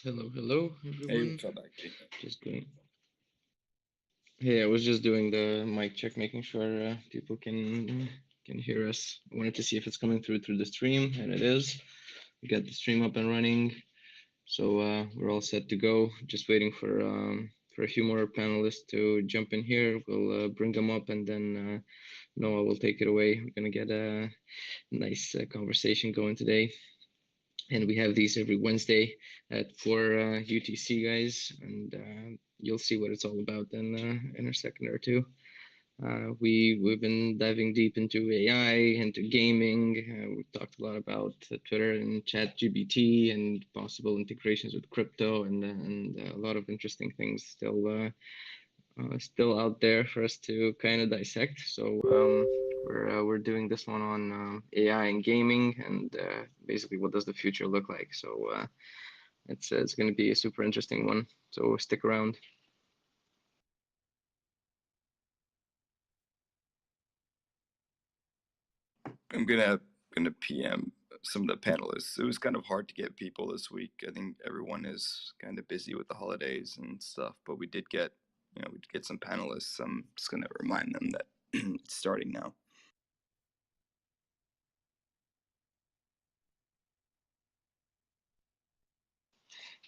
Hello, Hey, everyone. what's up, Aki? Just doing. Hey, I was just doing the mic check, making sure people can hear us. I wanted to see if it's coming through the stream, and it is. We got the stream up and running, so we're all set to go. Just waiting for a few more panelists to jump in here. We'll bring them up, and then Noah will take it away. We're gonna get a nice conversation going today. And we have these every Wednesday at 4 UTC, guys, and you'll see what it's all about in a second or two. We've been diving deep into AI, into gaming. We've talked a lot about Twitter and ChatGPT and possible integrations with crypto, and a lot of interesting things still out there for us to kind of dissect. So we're doing this one on AI and gaming, and basically what does the future look like. So it's going to be a super interesting one. So stick around. I'm gonna PM some of the panelists. It was kind of hard to get people this week. I think everyone is kind of busy with the holidays and stuff, but we did get some panelists. I'm just gonna remind them that it's starting now.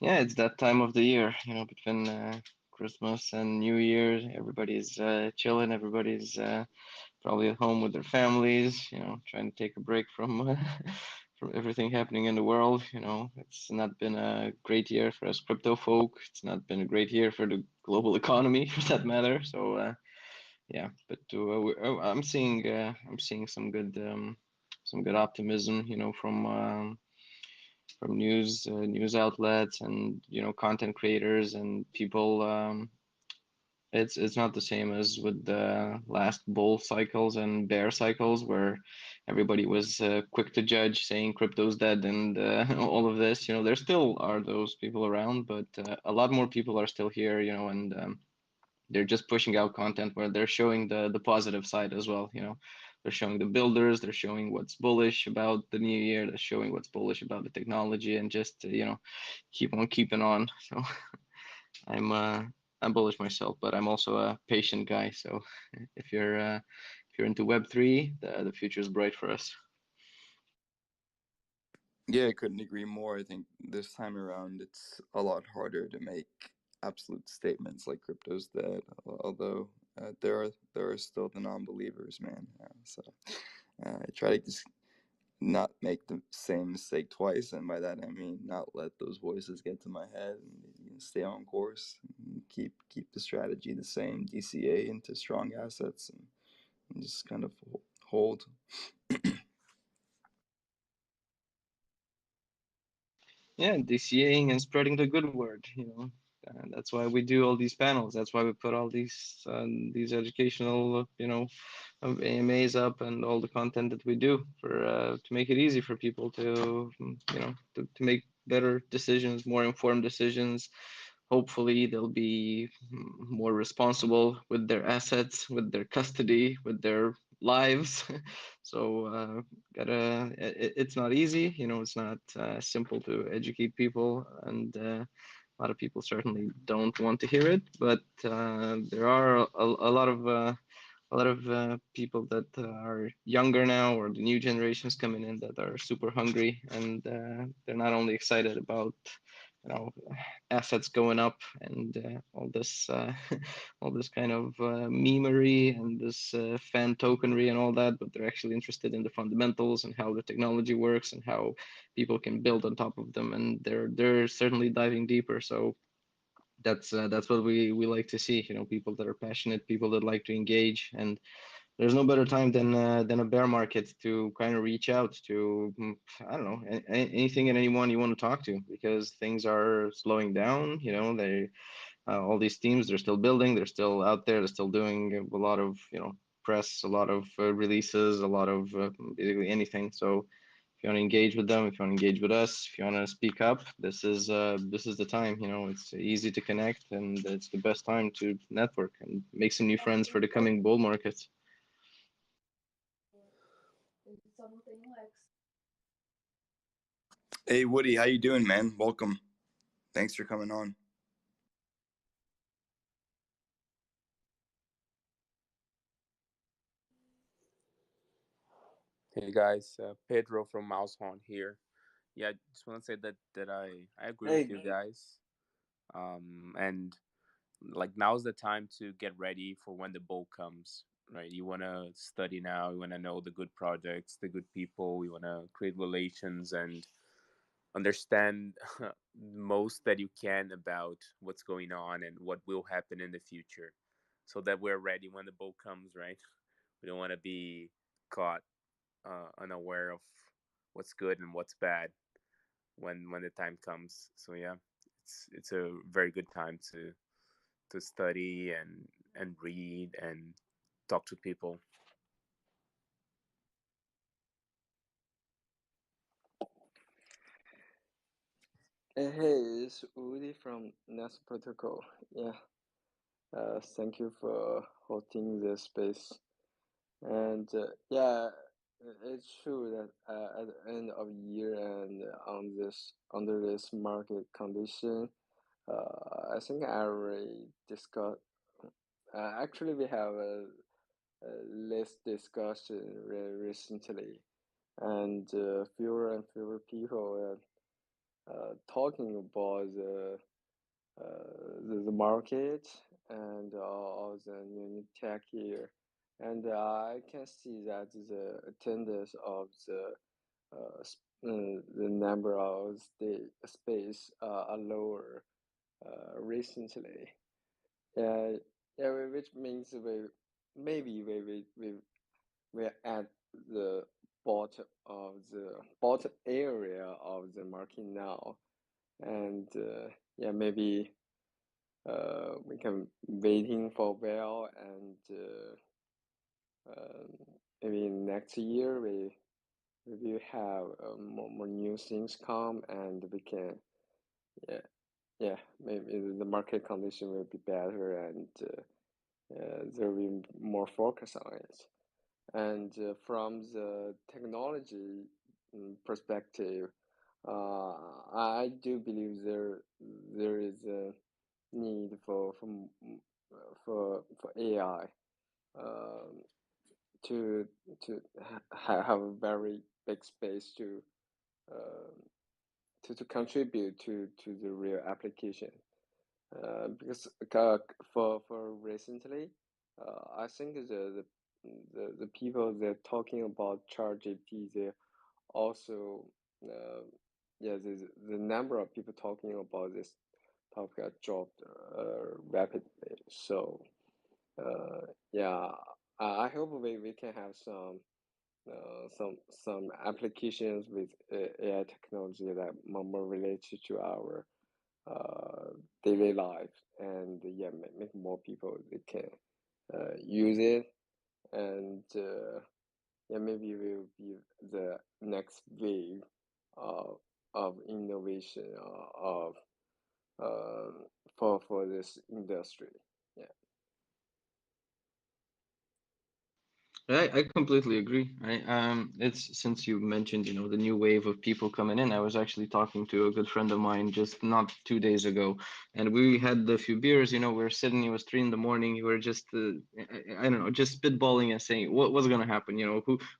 Yeah, it's that time of the year, between Christmas and New Year. Everybody's chilling. Everybody's probably at home with their families, trying to take a break from from everything happening in the world. It's not been a great year for us crypto folk. It's not been a great year for the global economy, for that matter. So yeah, but I'm seeing some good optimism, from news outlets and content creators and people. It's not the same as with the last bull cycles and bear cycles where everybody was quick to judge, saying crypto's dead and all of this. There still are those people around, but a lot more people are still here. And they're just pushing out content where they're showing the positive side as well. They're showing the builders, they're showing what's bullish about the new year, they're showing what's bullish about the technology, and just keep on keeping on. So I'm uh, I'm bullish myself, but I'm also a patient guy. So if you're into Web3, the future is bright for us. Yeah, I couldn't agree more. I think this time around it's a lot harder to make absolute statements like crypto's dead, although there are still the non-believers, man. So I try to just not make the same mistake twice, and by that I mean not let those voices get to my head, and stay on course, and keep the strategy the same, DCA into strong assets, and just kind of hold. Yeah, DCAing and spreading the good word. And that's why we do all these panels. That's why we put all these educational, AMAs up and all the content that we do for to make it easy for people to make better decisions, more informed decisions. Hopefully, they'll be more responsible with their assets, with their custody, with their lives. So, it's not easy. It's not simple to educate people, and a lot of people certainly don't want to hear it. But there are a lot of people that are younger now, or the new generations coming in that are super hungry, and they're not only excited about you know assets going up and all this kind of memery and this fan tokenry and all that, but they're actually interested in the fundamentals and how the technology works and how people can build on top of them, and they're certainly diving deeper. So that's what we like to see. People that are passionate, people that like to engage, and there's no better time than a bear market to kind of reach out to, I don't know, anything and anyone you want to talk to, because things are slowing down. They all these teams, they're still building, they're still out there, they're still doing a lot of press, a lot of releases, a lot of basically anything. So if you want to engage with them, if you want to engage with us, if you want to speak up, this is the time. It's easy to connect, and it's the best time to network and make some new friends for the coming bull markets. Hey Woody, how you doing, man? Welcome. Thanks for coming on. Hey guys, Pedro from Mousehorn here. Yeah, I just want to say that I agree with you Hey, guys. And like now's the time to get ready for when the bull comes, right? You want to study now. You want to know the good projects, the good people. You want to create relations and understand most that you can about what's going on and what will happen in the future, so that we're ready when the bull comes, right? We don't want to be caught unaware of what's good and what's bad when the time comes. So yeah, it's a very good time to study and read and talk to people. hey, it's Udi from Nest Protocol. Yeah, thank you for hosting this space. And yeah, it's true that at the end of year and under this market condition, I think I already discussed. Actually, we have a less discussion recently, and fewer and fewer people talking about the market and all the new tech here. And I can see that the attendance of the number of the space are lower recently. Yeah, yeah, which means we're at the bottom area of the market now, and yeah, maybe we can waiting for a while, and uh, maybe next year we will have more new things come, and we can, yeah, yeah, maybe the market condition will be better, and there will be more focus on it. And from the technology perspective, I do believe there is a need for AI um, to have a very big space um to contribute to the real application. Because for recently, I think the people that talking about ChatGPT, they also uh, yeah, the number of people talking about this topic has dropped rapidly. So yeah, I hope we can have some applications with AI technology that more related to our uh, daily life, and yeah, make more people they can use it, and yeah, maybe will be the next wave of innovation of for this industry. Yeah. I completely agree. It's since you mentioned, the new wave of people coming in. I was actually talking to a good friend of mine just not 2 days ago, and we had a few beers. We were sitting. It was 3 in the morning. We were just, I don't know, just spitballing and saying what's going to happen.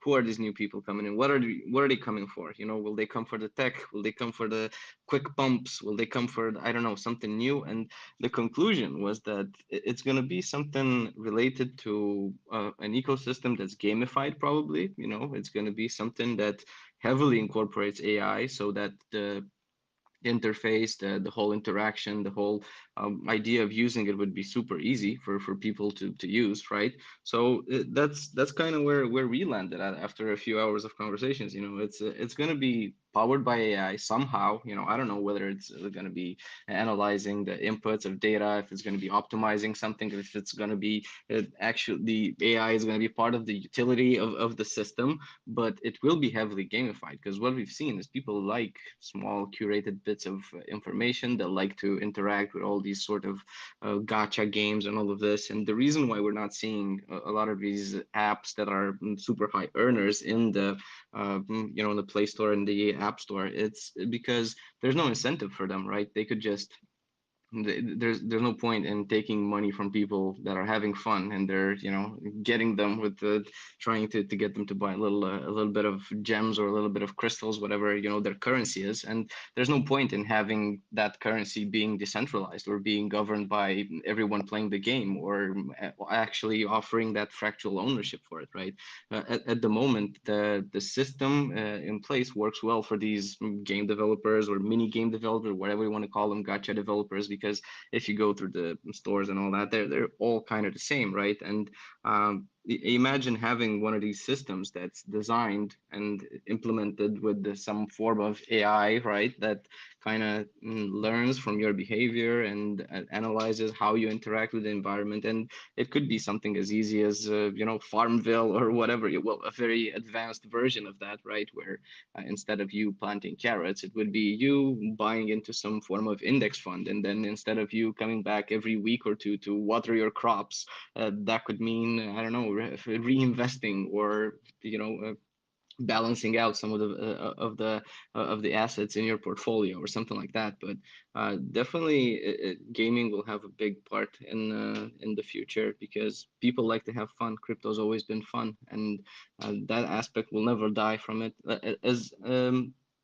Who are these new people coming in? What are they coming for? Will they come for the tech? Will they come for the quick bumps? Will they come for, I don't know, something new? And the conclusion was that it's going to be something related to an ecosystem that's gamified, probably. It's going to be something that heavily incorporates AI so that the interface, the whole interaction, the whole idea of using it would be super easy for people to use, right? So that's kind of where we landed at after a few hours of conversations. It's going to be powered by AI somehow. I don't know whether it's going to be analyzing the inputs of data, if it's going to be optimizing something, if it's going to be actually the AI is going to be part of the utility of the system, but it will be heavily gamified because what we've seen is people like small curated bits of information. They like to interact with all these sort of gotcha games and all of this. And the reason why we're not seeing a lot of these apps that are super high earners in the in the Play Store and the App Store. It's because there's no incentive for them, right? They could just there's no point in taking money from people that are having fun and they're getting them with the trying to get them to buy a little bit of gems or a little bit of crystals, whatever their currency is. And there's no point in having that currency being decentralized or being governed by everyone playing the game, or actually offering that fractional ownership for it, right? At the moment, the system in place works well for these game developers or mini game developers, whatever you want to call them, gacha developers, because if you go through the stores and all that, they're all kind of the same, right? And imagine having one of these systems that's designed and implemented with some form of AI, right? That kind of learns from your behavior and analyzes how you interact with the environment. And it could be something as easy as Farmville or whatever. Well, a very advanced version of that, right? Where instead of you planting carrots, it would be you buying into some form of index fund, and then instead of you coming back every week or two to water your crops, that could mean, I don't know, reinvesting, or balancing out some of the assets in your portfolio or something like that. But definitely, gaming will have a big part in the future, because people like to have fun. Crypto's always been fun, and that aspect will never die from it. As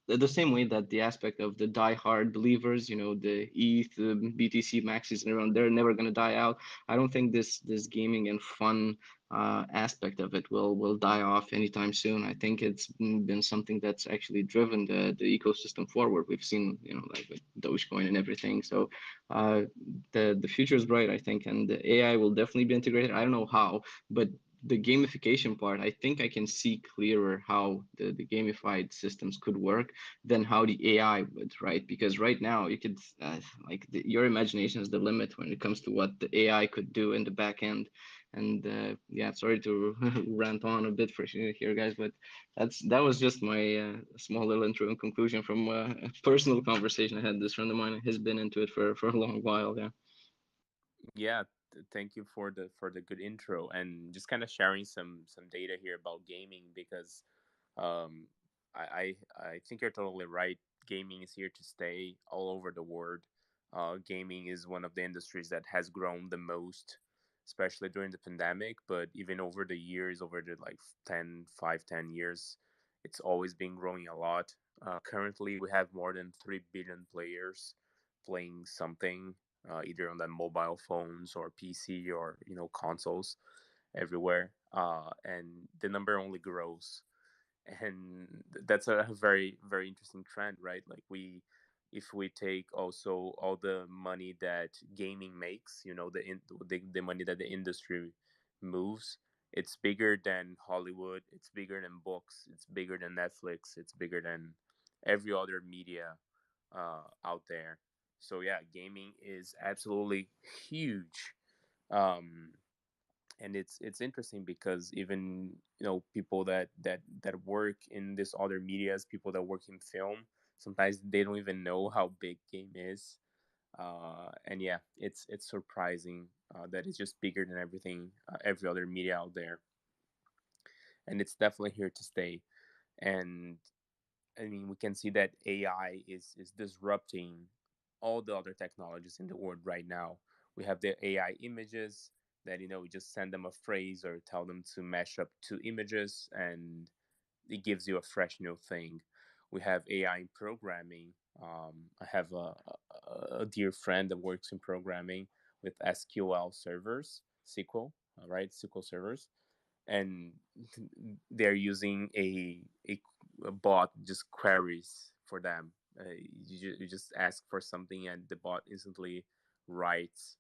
the same way that the aspect of the die-hard believers, the ETH, the BTC maxis and everyone, they're never going to die out. I don't think this gaming and fun aspect of it will die off anytime soon. I think it's been something that's actually driven the ecosystem forward. We've seen, like with Dogecoin and everything. So the future is bright, I think, and the AI will definitely be integrated. I don't know how, but the gamification part, I think I can see clearer how the gamified systems could work than how the AI would, right? Because right now you could your imagination is the limit when it comes to what the AI could do in the back end. And yeah, sorry to rant on a bit for here, guys, but that was just my small little intro and conclusion from a personal conversation I had. This friend of mine has been into it for a long while. Yeah. Yeah, thank you for the good intro, and just kind of sharing some data here about gaming, because um, I think you're totally right. Gaming is here to stay all over the world. Gaming is one of the industries that has grown the most, especially during the pandemic, but even over the years, over the like 10 years, it's always been growing a lot. Currently, we have more than 3 billion players playing something, either on the mobile phones or PC or consoles everywhere, and the number only grows. And that's a very very interesting trend, right? Like, if we take also all the money that gaming makes, the money that the industry moves, it's bigger than Hollywood, it's bigger than books, it's bigger than Netflix, it's bigger than every other media out there. So yeah, gaming is absolutely huge. um and it's interesting because even people that work in this other medias, people that work in film, sometimes they don't even know how big game is. And yeah, it's surprising that it's just bigger than everything, every other media out there, and it's definitely here to stay. And I mean, we can see that AI is disrupting all the other technologies in the world right now. We have the AI images that we just send them a phrase or tell them to mash up two images, and it gives you a fresh new thing. We have AI in programming. I have a dear friend that works in programming with SQL servers, SQL, right? SQL servers, and they're using a bot just queries for them. You just ask for something and the bot instantly writes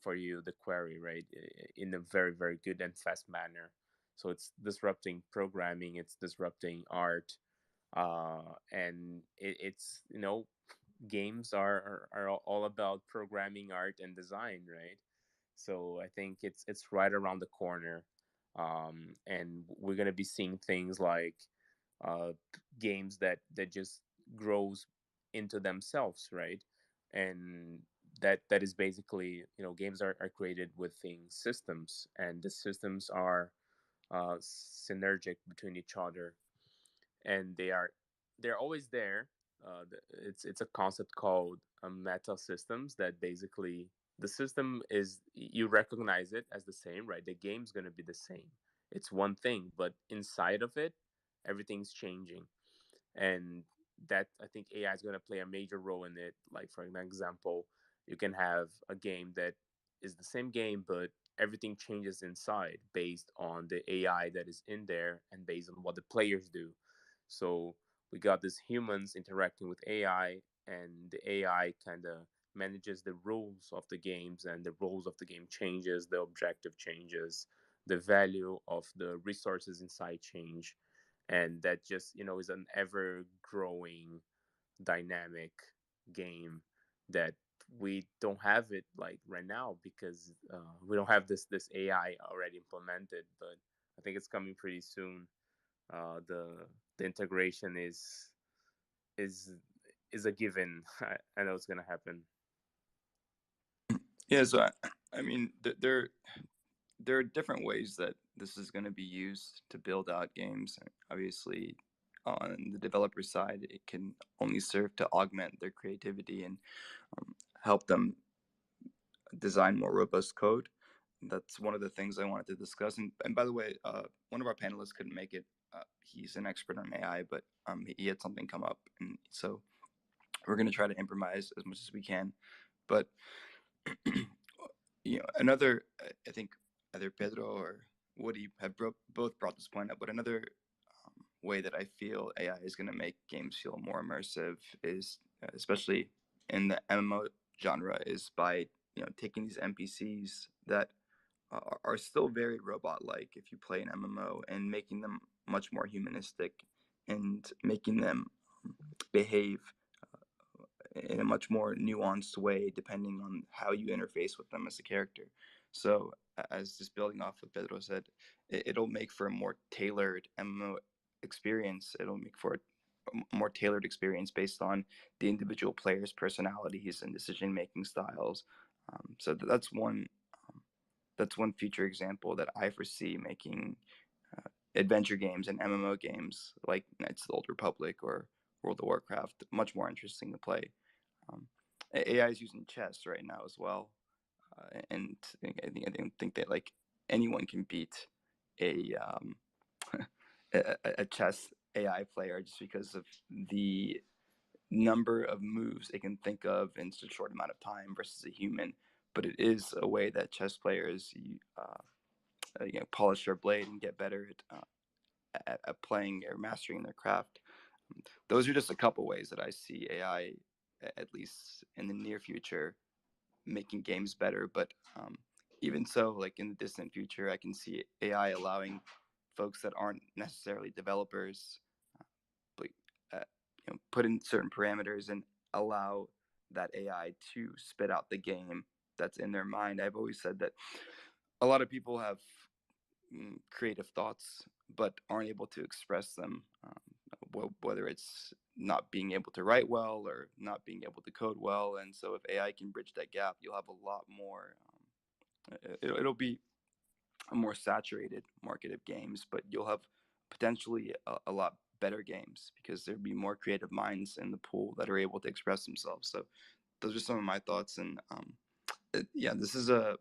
for you the query, right, in a very very good and fast manner. So it's disrupting programming, it's disrupting art, and it's games are all about programming, art, and design, right? So I think it's right around the corner, and we're gonna be seeing things like uh, games that just grows into themselves, right? And that is basically, games are created within systems, and the systems are synergic between each other. and they're always there. It's a concept called meta systems, that basically the system is, you recognize it as the same, right? The game's going to be the same. It's one thing, but inside of it, everything's changing. And that, I think AI is going to play a major role in it. Like, for an example, you can have a game that is the same game, but everything changes inside based on the AI that is in there and based on what the players do. So we got these humans interacting with AI, and the AI kind of manages the rules of the games, and the rules of the game changes, the objective changes, the value of the resources inside change, and that just, is an ever growing dynamic game that we don't have it like right now, because we don't have this AI already implemented, but I think it's coming pretty soon. The integration is is a given. I know it's gonna happen. Yeah, so I mean, there are different ways that this is going to be used to build out games. Obviously, on the developer side, it can only serve to augment their creativity and help them design more robust code. That's one of the things I wanted to discuss. And by the way, one of our panelists couldn't make it. He's an expert on AI, but he had something come up, and so we're going to try to improvise as much as we can. But another, I think either Pedro or Woody have both brought this point up, but another way that I feel AI is going to make games feel more immersive is, especially in the MMO genre, is by taking these NPCs that are still very robot-like if you play an MMO, and making them much more humanistic, and making them behave in a much more nuanced way depending on how you interface with them as a character. So, as just building off what Pedro said, it'll make for a more tailored MMO experience. It'll make for a more tailored experience based on the individual players' personalities and decision-making styles. So that's one future example that I foresee making adventure games and MMO games like Knights of the Old Republic or World of Warcraft much more interesting to play. AI is using chess right now as well, and I don't think that like anyone can beat a a chess AI player just because of the number of moves it can think of in such a short amount of time versus a human. But it is a way that chess players polish their blade and get better at playing or mastering their craft. Those are just a couple ways that I see AI, at least in the near future, making games better. But even so, like in the distant future, I can see AI allowing folks that aren't necessarily developers, but put in certain parameters and allow that AI to spit out the game that's in their mind. I've always said that a lot of people have creative thoughts but aren't able to express them, whether it's not being able to write well or not being able to code well. And so if AI can bridge that gap, you'll have a lot more, it'll be a more saturated market of games, but you'll have potentially a lot better games because there'd be more creative minds in the pool that are able to express themselves. So those are some of my thoughts. And yeah, this is a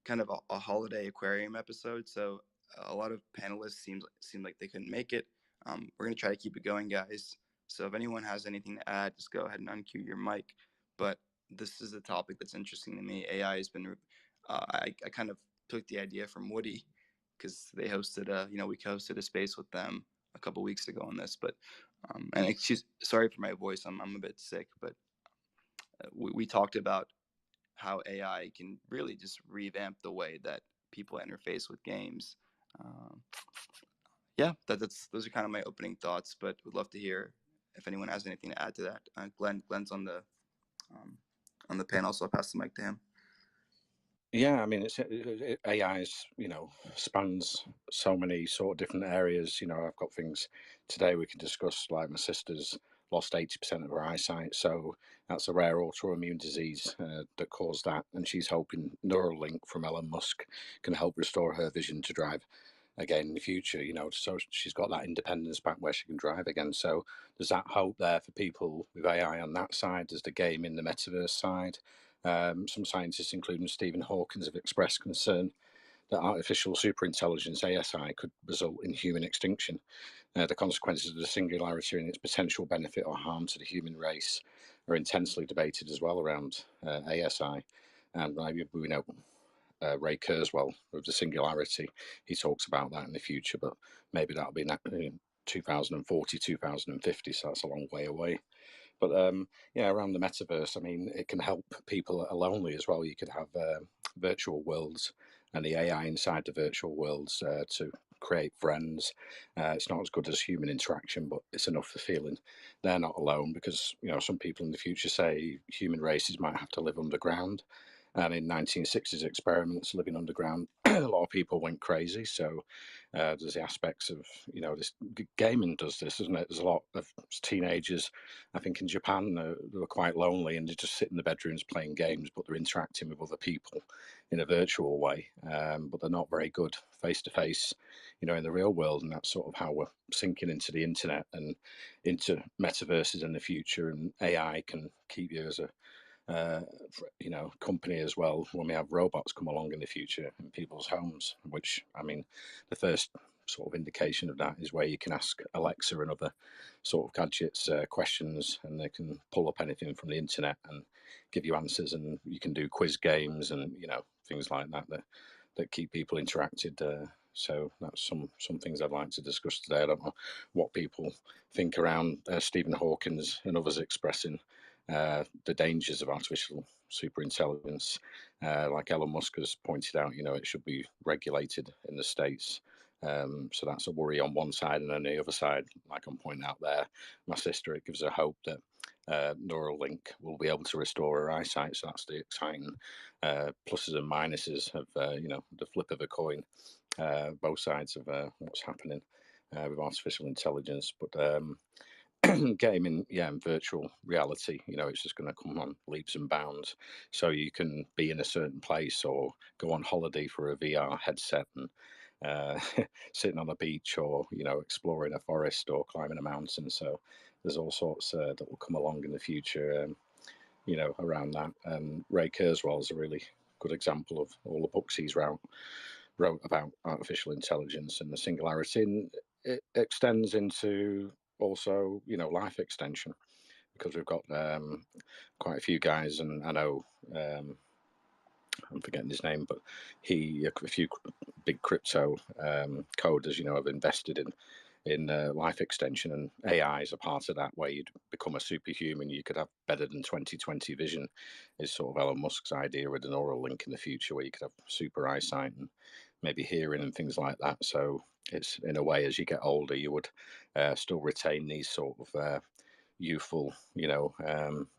kind of a holiday aquarium episode, so a lot of panelists seem like they couldn't make it. We're gonna try to keep it going, guys. So if anyone has anything to add, just go ahead and uncue your mic. But this is a topic that's interesting to me. AI has been. I kind of took the idea from Woody because they hosted we hosted a space with them a couple weeks ago on this. But and sorry for my voice. I'm a bit sick, but we talked about how AI can really just revamp the way that people interface with games. Um, yeah, those are kind of my opening thoughts, but would love to hear if anyone has anything to add to that. Glenn's on the panel, so I'll pass the mic to him. Yeah, I mean, AI spans so many sort of different areas. I've got things today we can discuss, like my sister's lost 80% of her eyesight, so that's a rare autoimmune disease that caused that, and she's hoping Neuralink from Elon Musk can help restore her vision to drive. again in the future, you know, so she's got that independence back where she can drive again. So there's that hope there for people with AI on that side. There's the game in the metaverse side. Some scientists, including Stephen Hawking, have expressed concern that artificial superintelligence, ASI, could result in human extinction. The consequences of the singularity and its potential benefit or harm to the human race are intensely debated as well around ASI. And we know Ray Kurzweil with the singularity, he talks about that in the future, but maybe that'll be in 2040, 2050, so that's a long way away. But yeah, around the metaverse, I mean, it can help people that are lonely as well. You could have virtual worlds and the AI inside the virtual worlds to create friends. It's not as good as human interaction, but it's enough for feeling they're not alone, because, you know, some people in the future say human races might have to live underground. And in 1960s experiments living underground, a lot of people went crazy. So there's the aspects of, you know, this gaming does this, isn't it? There's a lot of teenagers, I think in Japan, they were quite lonely and they just sit in the bedrooms playing games, but they're interacting with other people in a virtual way. But they're not very good face to face, you know, in the real world. And that's sort of how we're sinking into the internet and into metaverses in the future. And AI can keep you as a you know, company as well when we have robots come along in the future in people's homes, which, I mean, the first sort of indication of that is where you can ask Alexa and other sort of gadgets questions, and they can pull up anything from the internet and give you answers, and you can do quiz games and, you know, things like that that keep people interacted. So that's some things I'd like to discuss today. I don't know what people think around Stephen Hawkins and others expressing the dangers of artificial superintelligence. Like Elon Musk has pointed out, you know, it should be regulated in the States. So that's a worry on one side. And on the other side, like I'm pointing out there, my sister, it gives her hope that Neuralink will be able to restore her eyesight. So that's the exciting pluses and minuses of, you know, the flip of a coin, both sides of what's happening with artificial intelligence. But gaming, yeah, and virtual reality, you know, it's just going to come on leaps and bounds. So you can be in a certain place or go on holiday for a VR headset and sitting on a beach, or, you know, exploring a forest or climbing a mountain. So there's all sorts that will come along in the future, you know, around that. And Ray Kurzweil is a really good example of all the books he's wrote about artificial intelligence and the singularity, and it extends into also, you know, life extension, because we've got quite a few guys, and I know I'm forgetting his name, but a few big crypto coders, you know, have invested in life extension, and AI is a part of that, where you'd become a superhuman. You could have better than 20/20 vision, is sort of Elon Musk's idea with the Neuralink in the future, where you could have super eyesight and maybe hearing and things like that. So it's, in a way, as you get older, you would still retain these sort of youthful, you know,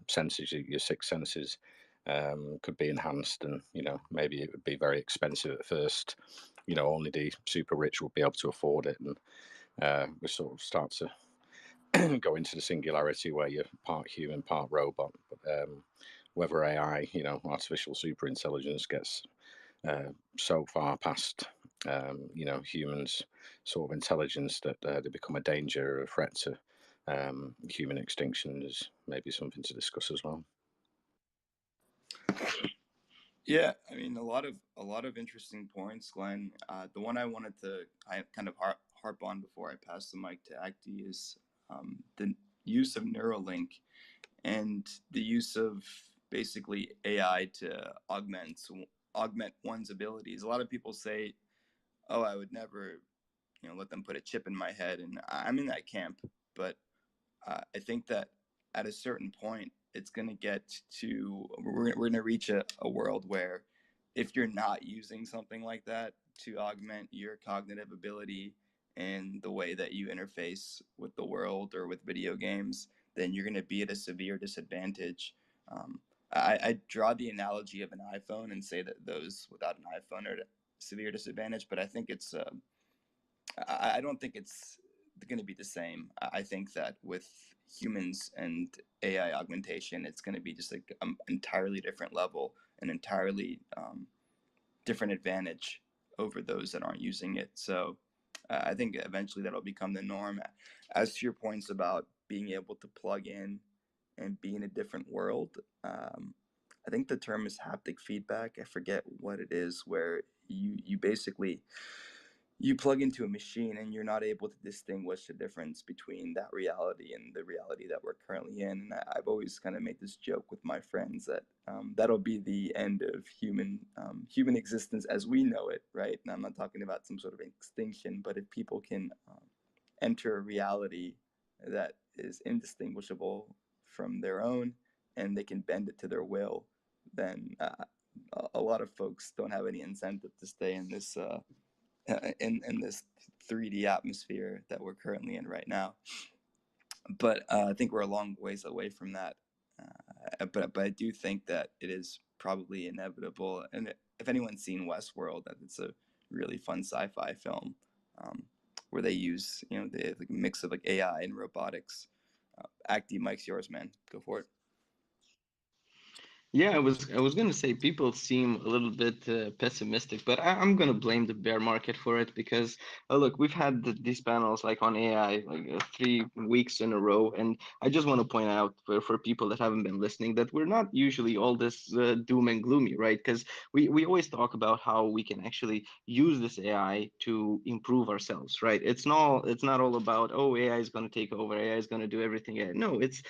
senses, your six senses could be enhanced, and, you know, maybe it would be very expensive at first. You know, only the super rich would be able to afford it, and we sort of start to go into the singularity where you're part human, part robot. But whether AI, you know, artificial superintelligence gets so far past, you know, humans' sort of intelligence that they become a danger or a threat to human extinction, is maybe something to discuss as well. Yeah, I mean, a lot of interesting points, Glenn. The one I wanted to kind of harp on before I pass the mic to Acti is the use of Neuralink and the use of basically AI to augment one's abilities. A lot of people say, "Oh, I would never, you know, let them put a chip in my head," and I'm in that camp. But I think that at a certain point, it's going to get to, we're going to reach a world where if you're not using something like that to augment your cognitive ability and the way that you interface with the world or with video games, then you're going to be at a severe disadvantage. I draw the analogy of an iPhone and say that those without an iPhone are at a severe disadvantage, but I think it's, I don't think it's going to be the same. I think that with humans and AI augmentation, it's going to be just like an entirely different level, an entirely different advantage over those that aren't using it. So I think eventually that'll become the norm. As to your points about being able to plug in and be in a different world, I think the term is haptic feedback. I forget what it is, where you basically you plug into a machine and you're not able to distinguish the difference between that reality and the reality that we're currently in. And I've always kind of made this joke with my friends that that'll be the end of human existence as we know it, right? And I'm not talking about some sort of extinction, but if people can enter a reality that is indistinguishable from their own and they can bend it to their will, then a lot of folks don't have any incentive to stay in this in this 3D atmosphere that we're currently in right now. But I think we're a long ways away from that. But I do think that it is probably inevitable. And if anyone's seen Westworld, that it's a really fun sci-fi film where they use the mix of like AI and robotics. Acty, Mike's yours, man. Go for it. Yeah, I was gonna say people seem a little bit pessimistic, but I'm gonna blame the bear market for it because look, we've had these panels like on AI like 3 weeks in a row, and I just want to point out for people that haven't been listening that we're not usually all this doom and gloomy, right? Because we always talk about how we can actually use this AI to improve ourselves, right? It's not all about, oh, AI is gonna take over, AI is gonna do everything. Yeah, no, it's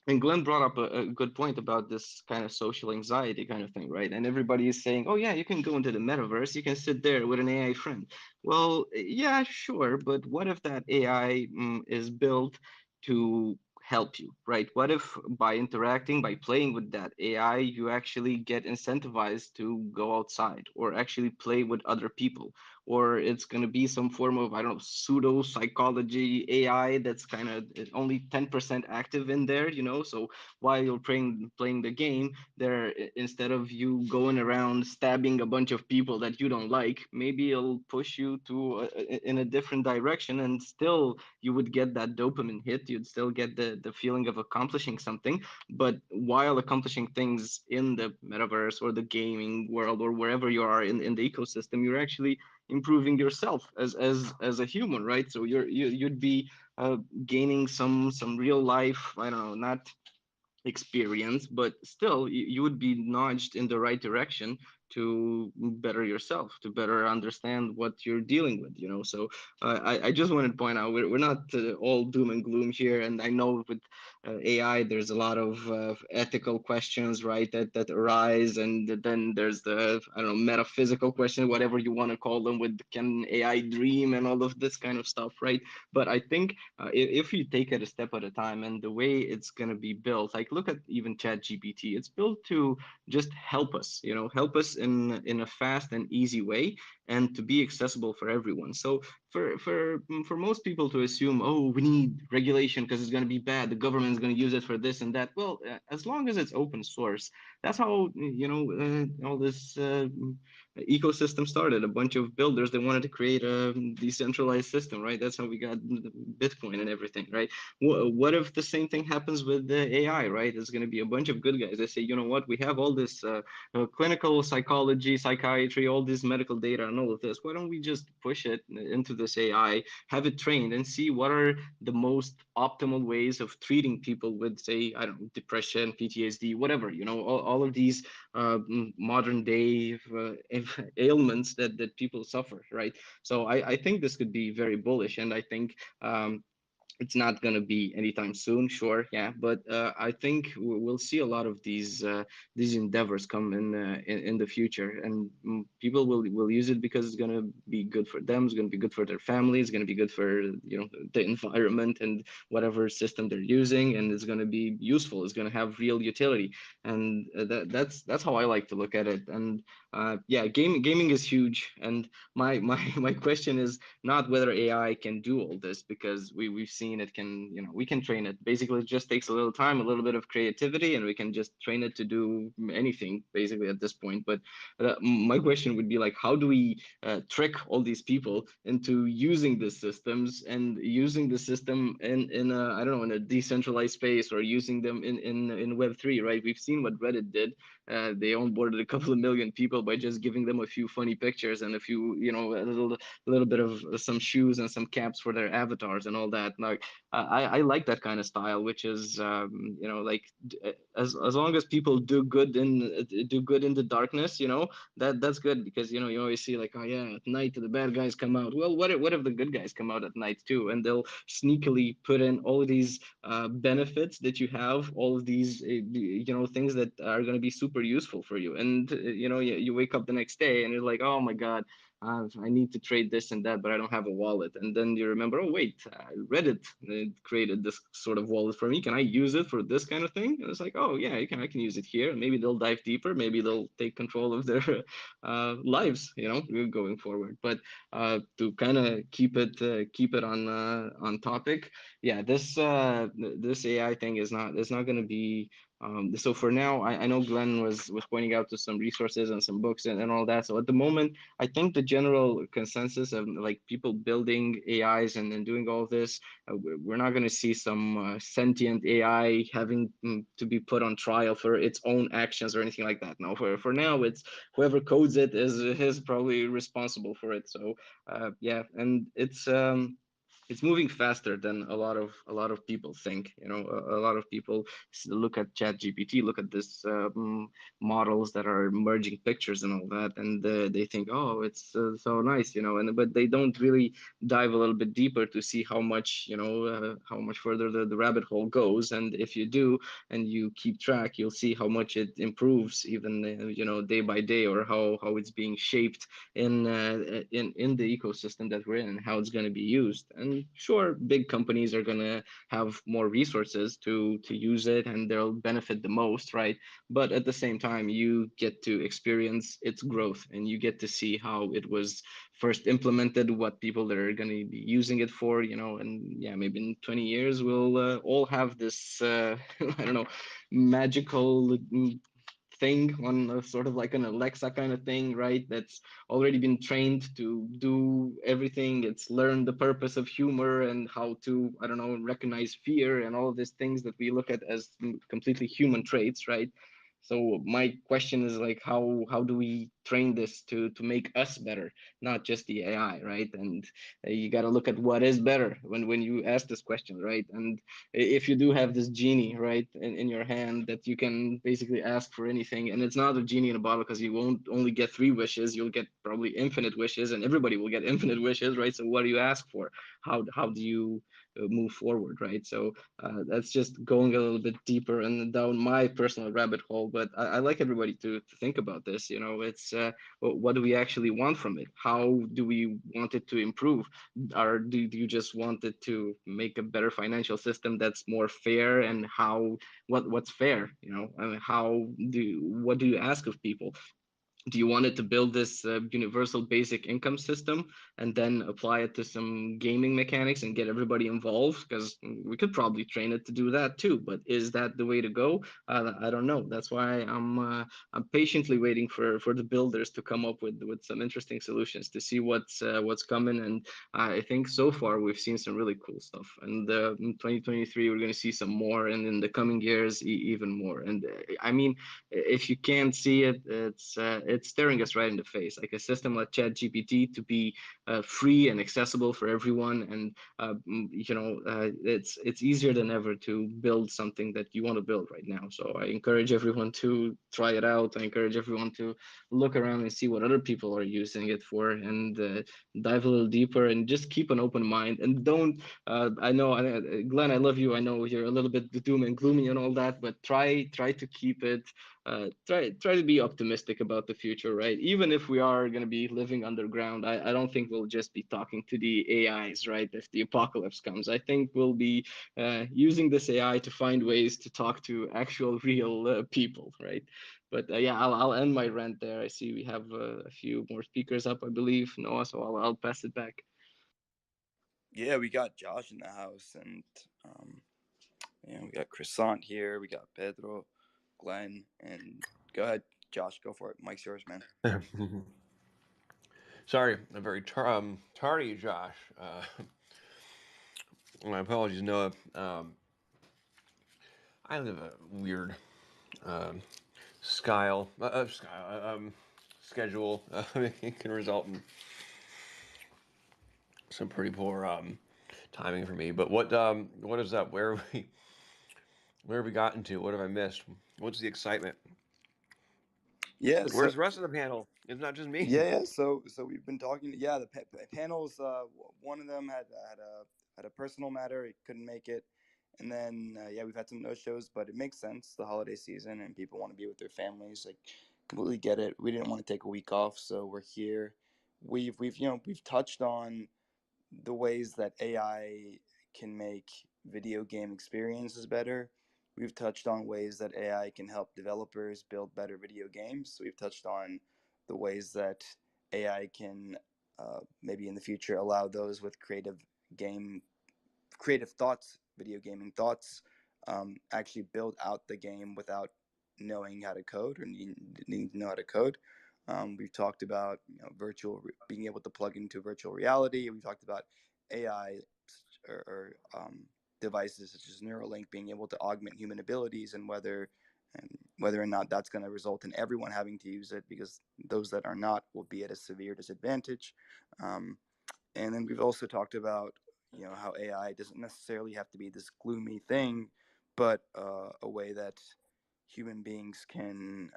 and Glenn brought up a good point about this kind of social anxiety kind of thing, right? And everybody is saying, oh, yeah, you can go into the metaverse, you can sit there with an AI friend. Well, yeah, sure, but what if that AI is built to help you, right? What if by interacting, by playing with that AI, you actually get incentivized to go outside or actually play with other people? Or it's going to be some form of, I don't know, pseudo psychology AI that's kind of only 10% active in there, So while you're playing the game, there instead of you going around stabbing a bunch of people that you don't like, maybe it'll push you to in a different direction, and still you would get that dopamine hit. You'd still get the feeling of accomplishing something, but while accomplishing things in the metaverse or the gaming world or wherever you are in the ecosystem, you're actually improving yourself as a human, right? So you'd be gaining some real life, I don't know, not experience, but still you would be nudged in the right direction to better yourself, to better understand what you're dealing with, So I just wanted to point out we're not all doom and gloom here. And I know with AI, there's a lot of ethical questions, right, that arise. And then there's the, I don't know, metaphysical question, whatever you want to call them, with can AI dream and all of this kind of stuff, right? But I think if you take it a step at a time, and the way it's going to be built, like look at even ChatGPT, it's built to just help us, help us in a fast and easy way, and to be accessible for everyone. So for most people to assume, oh, we need regulation because it's going to be bad, the government is going to use it for this and that. Well, as long as it's open source, that's how all this ecosystem started. A bunch of builders, they wanted to create a decentralized system, right? That's how we got Bitcoin and everything, right? What if the same thing happens with the AI, right? It's going to be a bunch of good guys. They say, you know what, we have all this clinical psychology, psychiatry, all this medical data and all of this. Why don't we just push it into this AI, have it trained, and see what are the most optimal ways of treating people with, say, I don't know, depression, PTSD, whatever, all of these modern day ailments that people suffer, right? So I think this could be very bullish, and I think it's not going to be anytime soon, sure, yeah, but I think we'll see a lot of these endeavors come in the future, and people will use it because it's going to be good for them, it's going to be good for their families, it's going to be good for the environment and whatever system they're using, and it's going to be useful, it's going to have real utility, and that's how I like to look at it. And yeah, gaming is huge, and my my question is not whether AI can do all this, because we've seen seen it can, we can train it. Basically, it just takes a little time, a little bit of creativity, and we can just train it to do anything basically at this point. But my question would be like, how do we trick all these people into using the systems and using the system in a, I don't know, in a decentralized space, or using them in Web3, right? We've seen what Reddit did. They onboarded a couple of million people by just giving them a few funny pictures and a few, a little bit of some shoes and some caps for their avatars and all that. Like, I like that kind of style, which is, like, as long as people do good in the darkness, that's good, because you always see like, oh yeah, at night the bad guys come out. Well, what if the good guys come out at night too, and they'll sneakily put in all of these benefits that you have, all of these things that are going to be super useful for you, and you wake up the next day and you're like, oh my god, I need to trade this and that, but I don't have a wallet. And then you remember, oh wait, Reddit created this sort of wallet for me. Can I use it for this kind of thing? And it's like, oh yeah, I can use it here. Maybe they'll dive deeper. Maybe they'll take control of their lives, going forward. But to kind of keep it on topic, yeah, this AI thing is not going to be. So for now, I know Glenn was pointing out to some resources and some books and all that. So at the moment, I think the general consensus of like people building AIs and doing all this, we're not going to see some sentient AI having to be put on trial for its own actions or anything like that. No, for now, it's whoever codes it is probably responsible for it. So yeah, and it's moving faster than a lot of people think. A lot of people look at ChatGPT, look at this models that are merging pictures and all that, and they think, oh, it's so nice, and but they don't really dive a little bit deeper to see how much further the rabbit hole goes. And if you do, and you keep track, you'll see how much it improves, even day by day, or how it's being shaped in the ecosystem that we're in, and how it's going to be used. And sure, big companies are going to have more resources to use it, and they'll benefit the most, right? But at the same time, you get to experience its growth, and you get to see how it was first implemented, what people that are going to be using it for, and yeah, maybe in 20 years we'll all have this I don't know, magical thing on sort of like an Alexa kind of thing, right? That's already been trained to do everything. It's learned the purpose of humor and how to, I don't know, recognize fear and all of these things that we look at as completely human traits, right? So my question is like, how do we train this to make us better, not just the AI, right? And you got to look at what is better when you ask this question, right? And if you do have this genie, right, in your hand that you can basically ask for anything, and it's not a genie in a bottle, because you won't only get 3 wishes, you'll get probably infinite wishes, and everybody will get infinite wishes, right? So what do you ask for? How do you move forward, right? So that's just going a little bit deeper and down my personal rabbit hole. But I like everybody to think about this. It's what do we actually want from it? How do we want it to improve? Or do you just want it to make a better financial system that's more fair? And what's fair? I mean, what do you ask of people? Do you want it to build this universal basic income system and then apply it to some gaming mechanics and get everybody involved? Because we could probably train it to do that too. But is that the way to go? I don't know. That's why I'm patiently waiting for the builders to come up with some interesting solutions to see what's coming. And I think so far we've seen some really cool stuff. And in 2023 we're going to see some more, and in the coming years even more. And I mean, if you can't see it, it's staring us right in the face. Like a system like ChatGPT to be free and accessible for everyone, and it's easier than ever to build something that you want to build right now. So I encourage everyone to try it out. I encourage everyone to look around and see what other people are using it for, and dive a little deeper, and just keep an open mind. And don't I know, Glenn, I love you. I know you're a little bit doom and gloomy and all that, but try to keep it try to be optimistic about the future, right? Even if we are going to be living underground, I don't think we'll just be talking to the AIs, right? If the apocalypse comes, I think we'll be using this AI to find ways to talk to actual real people, right? But yeah, I'll end my rant there. I see we have a few more speakers up, I believe, Noah, so I'll pass it back. Yeah, we got Josh in the house, and we got Croissant here. We got Pedro, Glenn, and go ahead, Josh. Go for it. Mike's yours, man. Sorry, I'm very tardy, Josh. My apologies, Noah. I live a weird schedule. It can result in some pretty poor timing for me. But what is up? Where have we gotten to? What have I missed? What's the excitement? Yeah, Where's so the rest of the panel? It's not just me. yeah. So we've been talking. Yeah, the panels. One of them had a personal matter. He couldn't make it, and then we've had some no shows. But it makes sense. The holiday season, and people want to be with their families. Like, completely get it. We didn't want to take a week off, so we're here. We've touched on the ways that AI can make video game experiences better. We've touched on ways that AI can help developers build better video games. We've touched on the ways that AI can maybe in the future allow those with creative thoughts, video gaming thoughts, actually build out the game without knowing how to code or needing to know how to code. We've talked about being able to plug into virtual reality. We've talked about AI or devices such as Neuralink being able to augment human abilities, and whether or not that's going to result in everyone having to use it, because those that are not will be at a severe disadvantage. And then we've also talked about how AI doesn't necessarily have to be this gloomy thing, but a way that human beings can,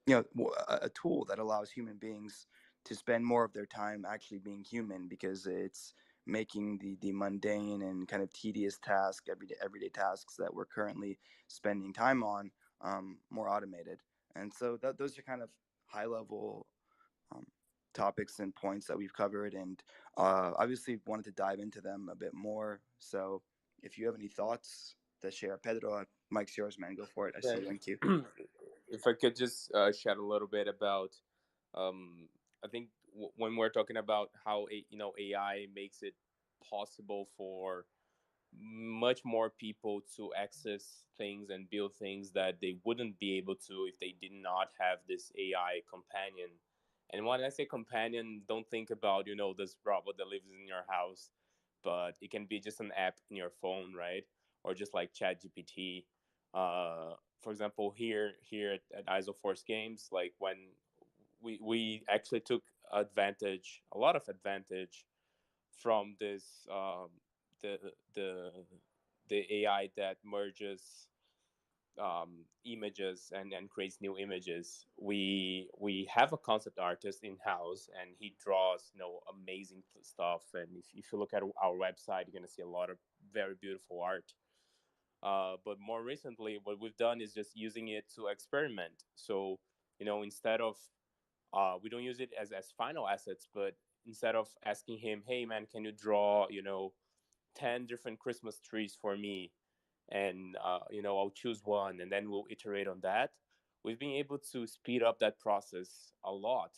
a tool that allows human beings to spend more of their time actually being human, because it's making the mundane and kind of tedious everyday tasks that we're currently spending time on more automated. And so those are kind of high level topics and points that we've covered, and obviously wanted to dive into them a bit more. So if you have any thoughts to share, Pedro, Mike's yours, man. Go for it. I see you in queue. If I could just shed a little bit about, I think when we're talking about how AI makes it possible for much more people to access things and build things that they wouldn't be able to if they did not have this AI companion. And when I say companion, don't think about this robot that lives in your house, but it can be just an app in your phone, right? Or just like ChatGPT. For example, here at Isoforce Games, like when we actually took a lot of advantage from this the the the AI that merges images and creates new images. We have a concept artist in house, and he draws amazing stuff. And if you look at our website, you're gonna see a lot of very beautiful art. But more recently, what we've done is just using it to experiment. So instead of we don't use it as final assets, but instead of asking him, hey man, can you draw 10 different Christmas trees for me, and I'll choose one and then we'll iterate on that. We've been able to speed up that process a lot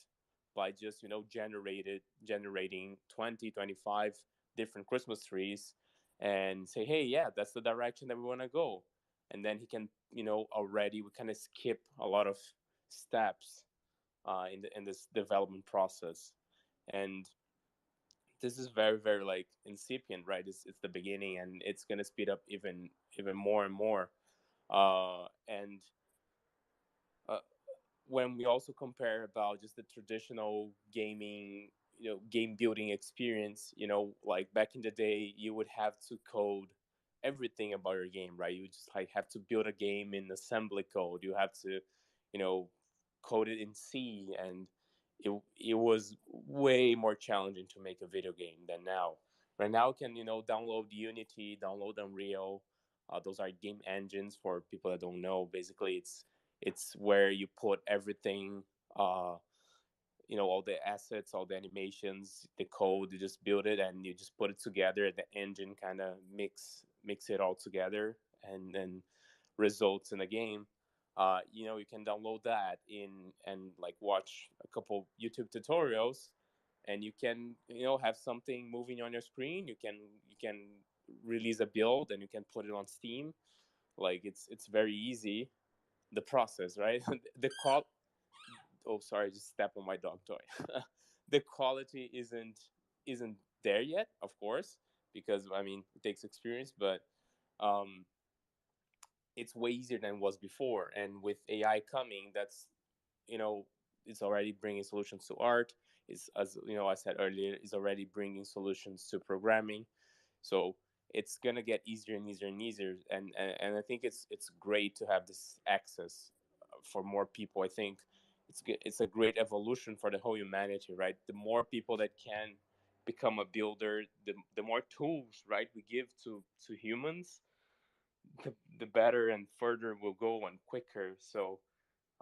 by just generating 20, 25 different Christmas trees, and say, hey, yeah, that's the direction that we want to go. And then he can already we kind of skip a lot of steps in this development process. And this is very, very like incipient, right? It's the beginning, and it's going to speed up even more and more. And uh, when we also compare about just the traditional gaming, game building experience, like back in the day, you would have to code everything about your game, right? You just like have to build a game in assembly code. You have to, code it in C, and it was way more challenging to make a video game than now. Right now, you can download Unity, download Unreal. Those are game engines for people that don't know. Basically, it's where you put everything, all the assets, all the animations, the code. You just build it and you just put it together. The engine kind of mix it all together, and then results in a game. You can download that in and like watch a couple YouTube tutorials, and you can have something moving on your screen. You can release a build and you can put it on Steam. Like it's very easy, the process, right? the call Oh, sorry, I just stepped on my dog toy. The quality isn't there yet, of course, because I mean it takes experience, but um, it's way easier than it was before. And with AI coming, that's you know it's already bringing solutions to art. It's, as I said earlier, is already bringing solutions to programming. So it's gonna get easier and easier and easier. And I think it's great to have this access for more people. I think it's a great evolution for the whole humanity, right? The more people that can become a builder, the more tools, right, we give to humans, the better and further we'll go and quicker. So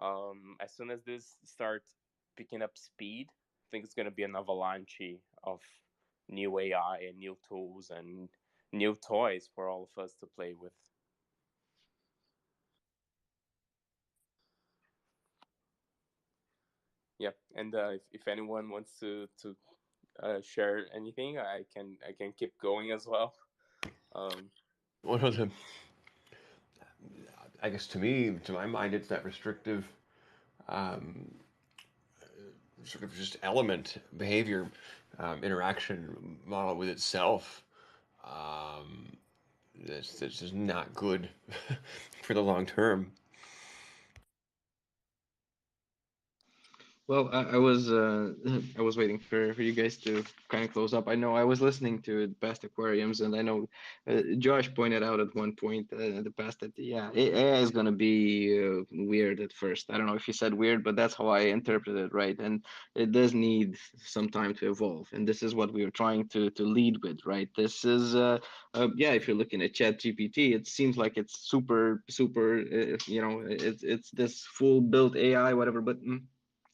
as soon as this starts picking up speed, I think it's going to be an avalanche of new AI and new tools and new toys for all of us to play with. Yeah, and if anyone wants to share anything, I can keep going as well. One of the, I guess to my mind, it's that restrictive sort of just element, behavior, interaction model with itself. That's just not good for the long term. Well, I was waiting for you guys to kind of close up. I know I was listening to the past aquariums, and I know Josh pointed out at one point in the past that yeah, AI is gonna be weird at first. I don't know if he said weird, but that's how I interpreted it, right? And it does need some time to evolve, and this is what we are trying to lead with, right? This is yeah, if you're looking at Chat GPT, it seems like it's super, it's this full built AI, whatever, but.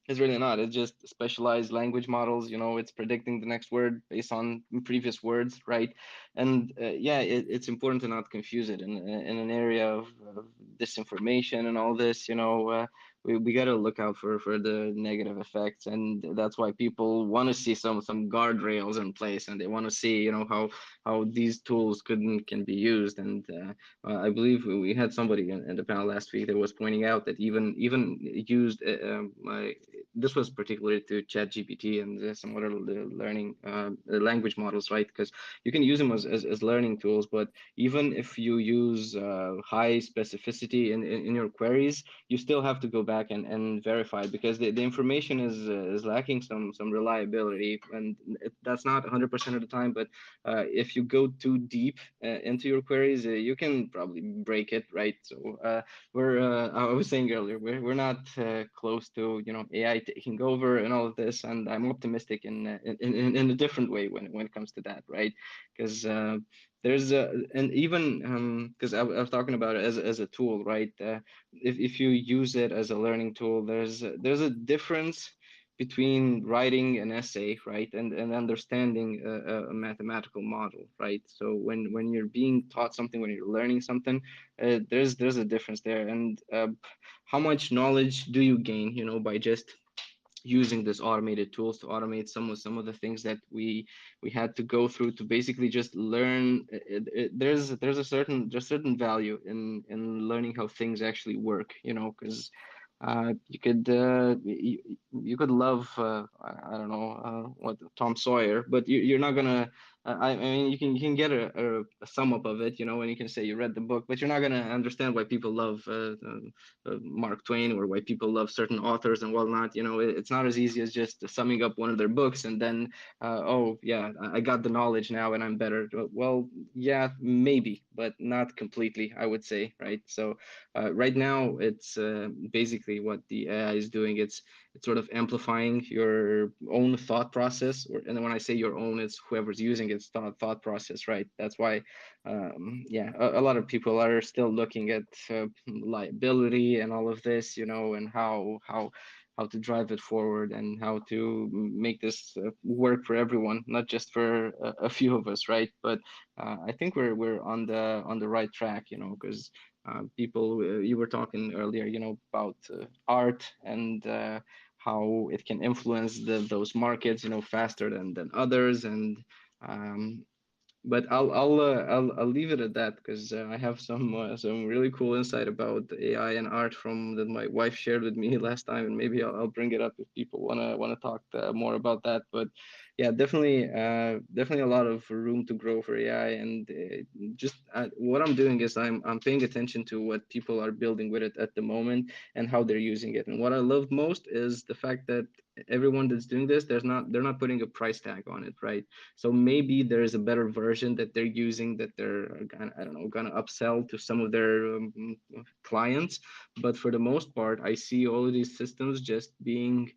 It's really not. It's just specialized language models. It's predicting the next word based on previous words, right? And yeah, it's important to not confuse it in an area of disinformation and all this. We got to look out for the negative effects, and that's why people want to see some guardrails in place, and they want to see how these tools can be used. And I believe we had somebody in the panel last week that was pointing out that even used this was particularly to ChatGPT and some other learning language models, right? Because you can use them as learning tools, but even if you use high specificity in your queries, you still have to go back and verify because the information is lacking some reliability, and that's not 100% of the time. But if you go too deep into your queries, you can probably break it, right? So I was saying earlier, we're not close to AI taking over and all of this, and I'm optimistic in a different way when it comes to that, right? Because there's and even because I was talking about it as a tool, right? If you use it as a learning tool, there's a difference between writing an essay, right, and understanding a mathematical model, right? So when you're being taught something, when you're learning something, there's a difference there. And how much knowledge do you gain, by just using this automated tools to automate some of the things that we had to go through to basically just learn. There's a certain value in learning how things actually work, because you could love I don't know what Tom Sawyer, but you're not gonna I mean you can get a sum up of it, and you can say you read the book, but you're not gonna understand why people love Mark Twain or why people love certain authors and whatnot. It's not as easy as just summing up one of their books and then oh yeah, I got the knowledge now and I'm better. Well, yeah, maybe, but not completely, I would say, right? So right now it's basically what the AI is doing. It's sort of amplifying your own thought process, and then when I say your own, it's whoever's using its thought process, right? That's why yeah, a lot of people are still looking at liability and all of this, and how to drive it forward and how to make this work for everyone, not just for a few of us, right? But I think we're on the right track, because people, you were talking earlier, about art and how it can influence those markets, faster than others. And um, but I'll leave it at that, because I have some really cool insight about AI and art from that my wife shared with me last time, and maybe I'll bring it up if people wanna talk more about that. But yeah, definitely a lot of room to grow for AI, and just what I'm doing is I'm paying attention to what people are building with it at the moment and how they're using it. And what I love most is the fact that everyone that's doing this, they're not putting a price tag on it, right? So maybe there's a better version that they're using that they're gonna, I don't know, gonna upsell to some of their clients. But for the most part, I see all of these systems just being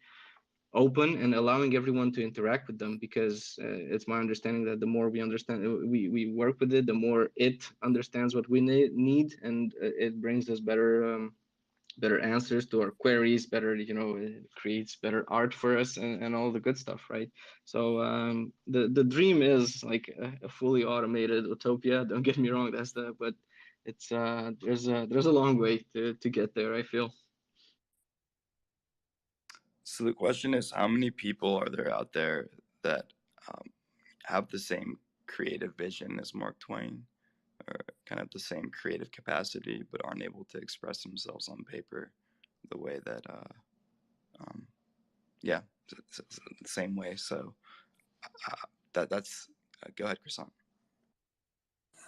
open and allowing everyone to interact with them, because it's my understanding that the more we understand, we work with it, the more it understands what we need, and it brings us better answers to our queries, better, it creates better art for us, and all the good stuff, right? So the dream is like a fully automated utopia. Don't get me wrong, but it's there's a long way to get there, I feel. So the question is, how many people are there out there that have the same creative vision as Mark Twain, or kind of the same creative capacity, but aren't able to express themselves on paper the way that, yeah, the same way. So that's go ahead, Croissant.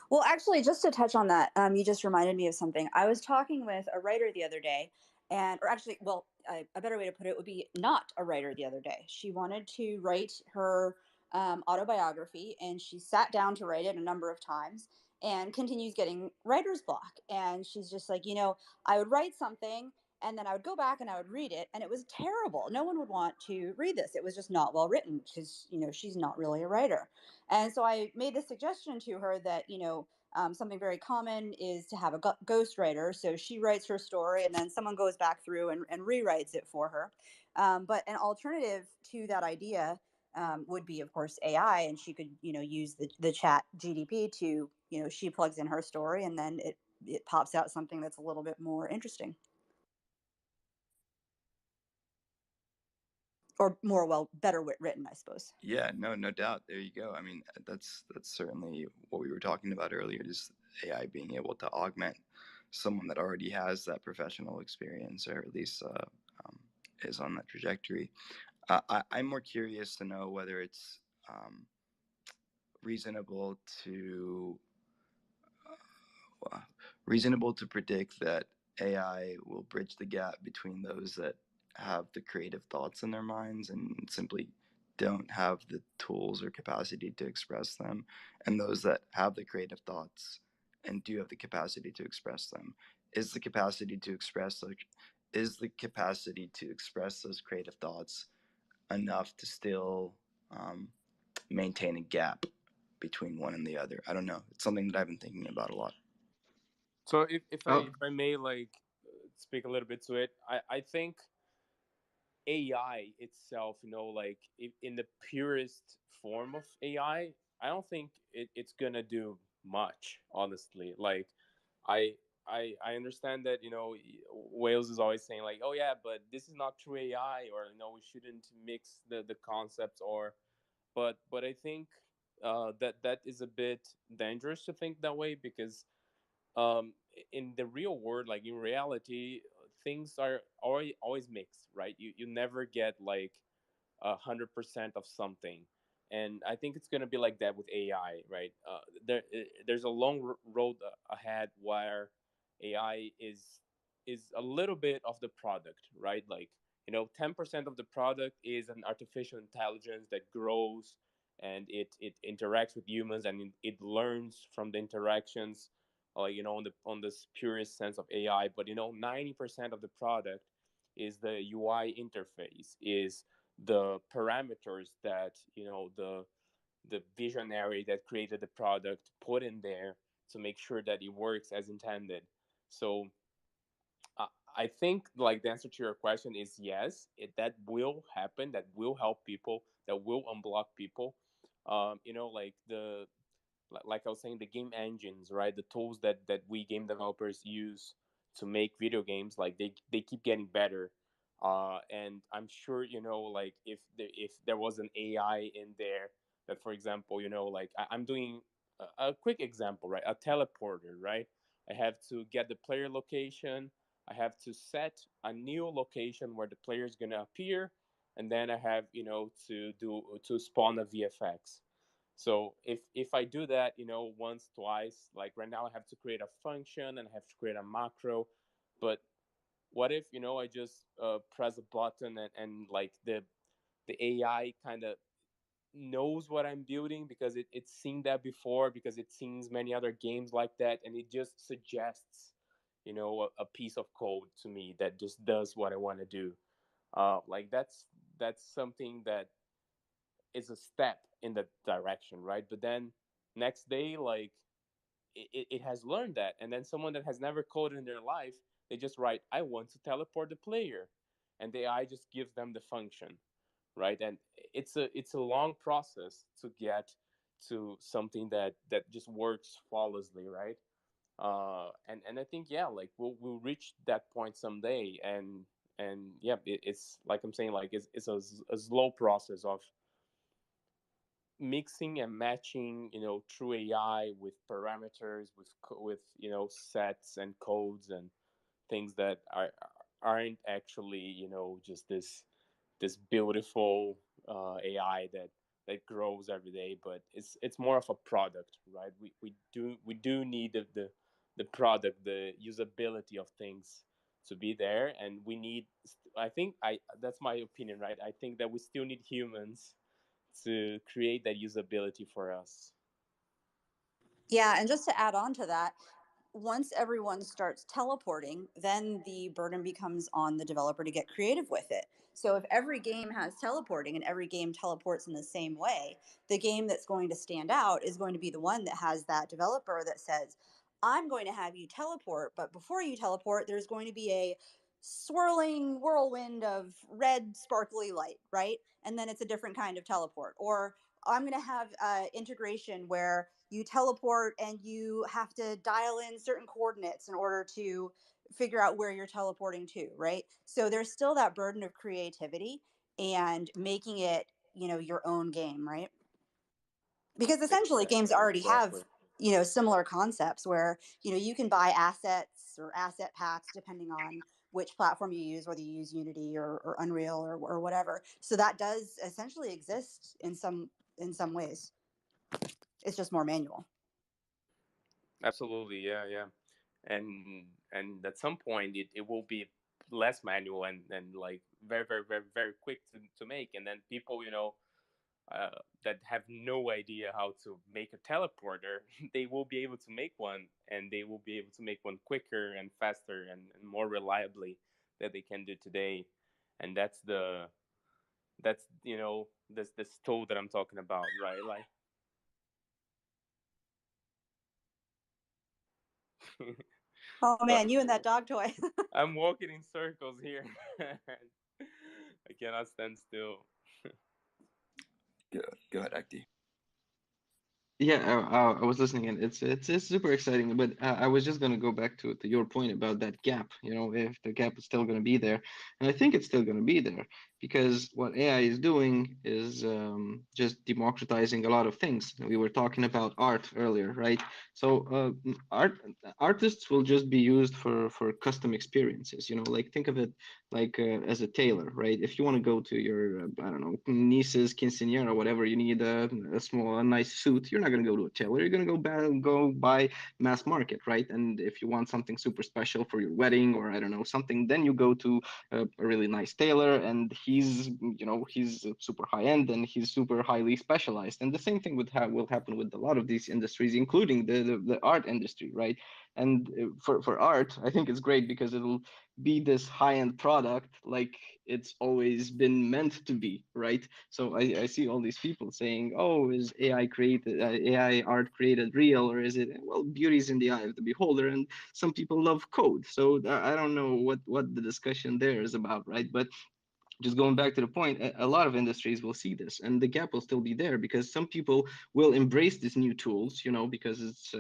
Well, actually, just to touch on that, you just reminded me of something. I was talking with a writer the other day, or actually, well, a better way to put it would be not a writer the other day. She wanted to write her autobiography, and she sat down to write it a number of times and continues getting writer's block. And she's just like, I would write something, and then I would go back and I would read it, and it was terrible. No one would want to read this. It was just not well written, because she's not really a writer. And so I made the suggestion to her that, something very common is to have a ghostwriter. So she writes her story, and then someone goes back through and rewrites it for her. But an alternative to that idea would be, of course, AI. And she could, use the chat GDP to, she plugs in her story, and then it pops out something that's a little bit more interesting. Or more better written, I suppose. Yeah, no doubt. There you go. I mean, that's certainly what we were talking about earlier, just AI being able to augment someone that already has that professional experience, or at least is on that trajectory. I'm more curious to know whether it's reasonable to reasonable to predict that AI will bridge the gap between those that have the creative thoughts in their minds and simply don't have the tools or capacity to express them, and those that have the creative thoughts and do have the capacity to express them. Is the capacity to express those creative thoughts enough to still maintain a gap between one and the other? I don't know. It's something that I've been thinking about a lot. So if Oh, I may speak a little bit to it, I think AI itself, in the purest form of AI, I don't think it's gonna do much, honestly. Like, I I understand that Wales is always saying like, oh yeah, but this is not true AI, or we shouldn't mix the concepts, but I think that is a bit dangerous to think that way, because in the real world, like in reality, things are always mixed, right? You never get like 100% of something, and I think it's going to be like that with AI, right? There's a long road ahead where AI is a little bit of the product, right? Like 10% of the product is an artificial intelligence that grows, and it interacts with humans, and it learns from the interactions, on this purest sense of AI. But 90% of the product is the UI interface, is the parameters that the visionary that created the product put in there to make sure that it works as intended. So I think, like, the answer to your question is yes, that will happen, that will help people, that will unblock people. Like I was saying, the game engines, right? The tools that we game developers use to make video games, like they keep getting better. And I'm sure, like if there was an AI in there that, for example, like I'm doing a quick example, right? A teleporter, right? I have to get the player location. I have to set a new location where the player is gonna appear, and then I have, to spawn a VFX. So if I do that, once, twice, like right now I have to create a function and I have to create a macro, but what if, I just press a button, and like the AI kind of knows what I'm building because it's seen that before, because it sees many other games like that, and it just suggests, a piece of code to me that just does what I want to do. Like that's something that is a step in that direction, right? But then next day, like it has learned that, and then someone that has never coded in their life, they just write, I want to teleport the player, and the AI just gives them the function, right? And it's a long process to get to something that just works flawlessly, right? And I think, yeah, like we'll reach that point someday. And yeah, it's like I'm saying, like it's a slow process of mixing and matching, through AI with parameters, with sets and codes and things that aren't actually, just this beautiful AI that grows every day, but it's more of a product, right? We do need the product, the usability of things to be there, and we need. I think I that's my opinion, right? I think that we still need humans to create that usability for us. Yeah, and just to add on to that, once everyone starts teleporting, then the burden becomes on the developer to get creative with it. So if every game has teleporting and every game teleports in the same way, the game that's going to stand out is going to be the one that has that developer that says, I'm going to have you teleport, but before you teleport, there's going to be a swirling whirlwind of red sparkly light, right? And then it's a different kind of teleport. Or I'm going to have integration where you teleport and you have to dial in certain coordinates in order to figure out where you're teleporting to, right? So there's still that burden of creativity and making it, your own game, right? Because essentially games already Exactly. have, similar concepts where, you can buy assets or asset packs depending on which platform you use, whether you use Unity or Unreal or whatever. So that does essentially exist in some ways. It's just more manual. Absolutely, yeah, yeah. And at some point it will be less manual and like very, very, very, very quick to make. And then people, that have no idea how to make a teleporter, they will be able to make one, and they will be able to make one quicker and faster and more reliably that they can do today. And that's this tool that I'm talking about, right? Like Oh so man, you and that dog toy. I'm walking in circles here. I cannot stand still. Go ahead, Acti. Yeah, I was listening, and it's super exciting. But I was just gonna go back to your point about that gap. If the gap is still gonna be there, and I think it's still gonna be there because what AI is doing is just democratizing a lot of things. We were talking about art earlier, right? So artists will just be used for custom experiences. Like think of it like as a tailor, right? If you want to go to your I don't know, niece's quinceañera or whatever, you need a nice suit. You're not going to go to a tailor. You're going to go buy mass market, right? And if you want something super special for your wedding or I don't know something, then you go to a really nice tailor, and he's super high end and he's super highly specialized. And the same thing will happen with a lot of these industries, including the art industry, right? And for art, I think it's great because it'll be this high-end product like it's always been meant to be, right? So I see all these people saying, oh, is AI art created real, or is it, well, beauty's in the eye of the beholder, and some people love code. So I don't know what the discussion there is about, right? But just going back to the point, a lot of industries will see this, and the gap will still be there because some people will embrace these new tools, because it's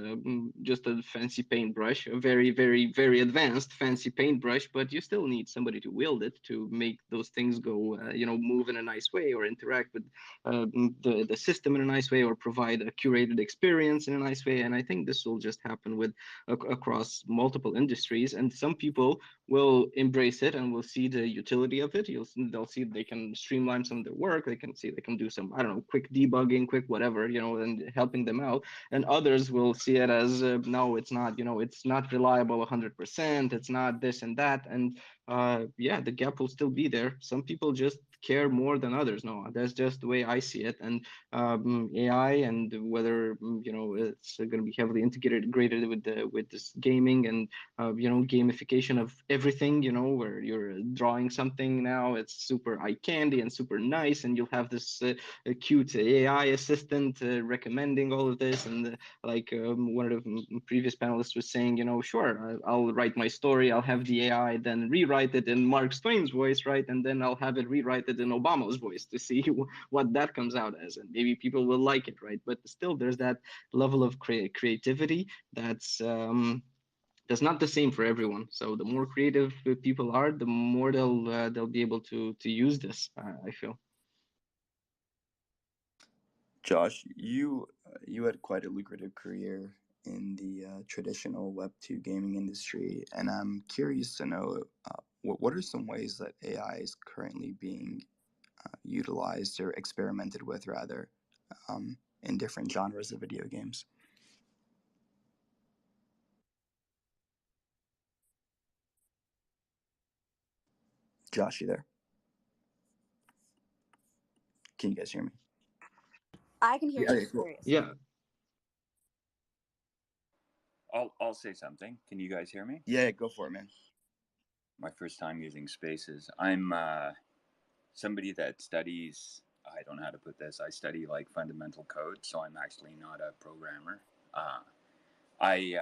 just a fancy paintbrush, a very, very, very advanced fancy paintbrush, but you still need somebody to wield it to make those things go, move in a nice way or interact with the system in a nice way or provide a curated experience in a nice way. And I think this will just happen with across multiple industries, and some people will embrace it and will see the utility of it. They'll see they can streamline some of their work. They can see they can do some, I don't know, quick debugging, quick whatever, and helping them out. And others will see it as no, it's not, it's not reliable 100%. It's not this and that. And yeah, the gap will still be there. Some people just care more than others. No, that's just the way I see it. And AI, and whether it's going to be heavily integrated with this gaming and gamification of everything, where you're drawing something now, it's super eye candy and super nice, and you'll have this cute AI assistant recommending all of this. And like one of the previous panelists was saying, sure, I'll write my story, I'll have the AI then rewrite it in Mark Twain's voice, right? And then I'll have it rewrite it in Obama's voice to see what that comes out as, and maybe people will like it, right? But still, there's that level of creativity that's not the same for everyone. So the more creative people are, the more they'll be able to use this. I feel. Josh, you had quite a lucrative career in the traditional Web2 gaming industry, and I'm curious to know what are some ways that AI is currently being utilized or experimented with, rather, in different genres of video games. Josh, you there? Can you guys hear me? I can hear Yeah, you. okay, cool. Curious. Yeah. I'll say something. Can you guys hear me? Yeah, go for it, man. My first time using Spaces. I'm somebody that studies, I don't know how to put this, I study like fundamental code, so I'm actually not a programmer. I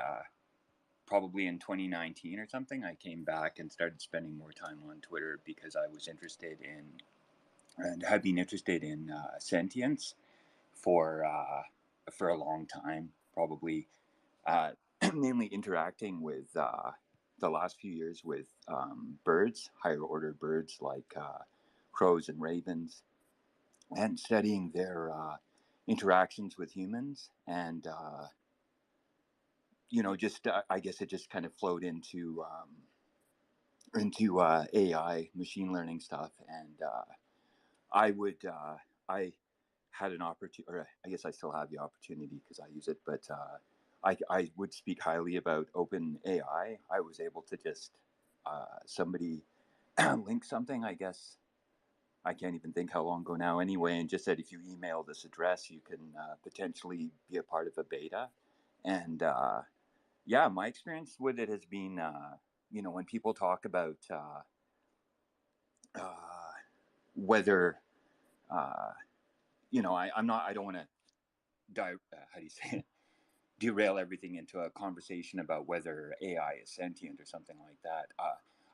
probably in 2019 or something, I came back and started spending more time on Twitter because I was interested in, and have been interested in sentience for a long time, probably mainly interacting with the last few years with birds, higher order birds like crows and ravens, and studying their interactions with humans. And just I guess it just kind of flowed into AI, machine learning stuff. And I had an opportunity, or I guess I still have the opportunity because I use it, but I would speak highly about open AI. I was able to just, somebody link something, I guess, I can't even think how long ago now anyway, and just said if you email this address, you can potentially be a part of a beta. And yeah, my experience with it has been, when people talk about whether, I don't want to how do you say it? Derail everything into a conversation about whether AI is sentient or something like that.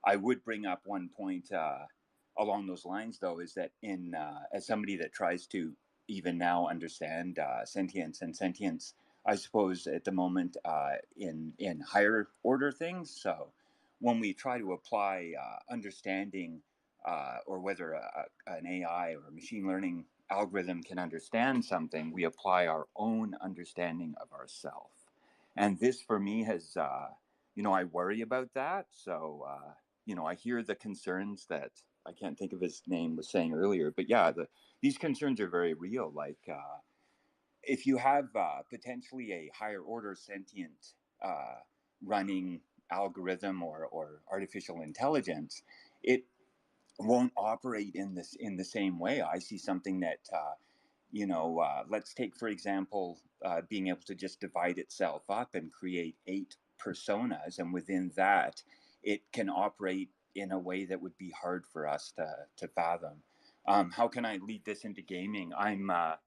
I would bring up one point along those lines, though, is that in as somebody that tries to even now understand sentience and sentience, I suppose at the moment in higher order things. So when we try to apply understanding or whether an AI or a machine learning algorithm can understand something, we apply our own understanding of ourself. And this for me has, I worry about that. So, I hear the concerns that I can't think of his name was saying earlier, but yeah, these concerns are very real. Like, if you have potentially a higher order sentient running algorithm or artificial intelligence, it won't operate in the same way. I see something that let's take for example being able to just divide itself up and create 8 personas, and within that, it can operate in a way that would be hard for us to fathom. How can I lead this into gaming? I'm a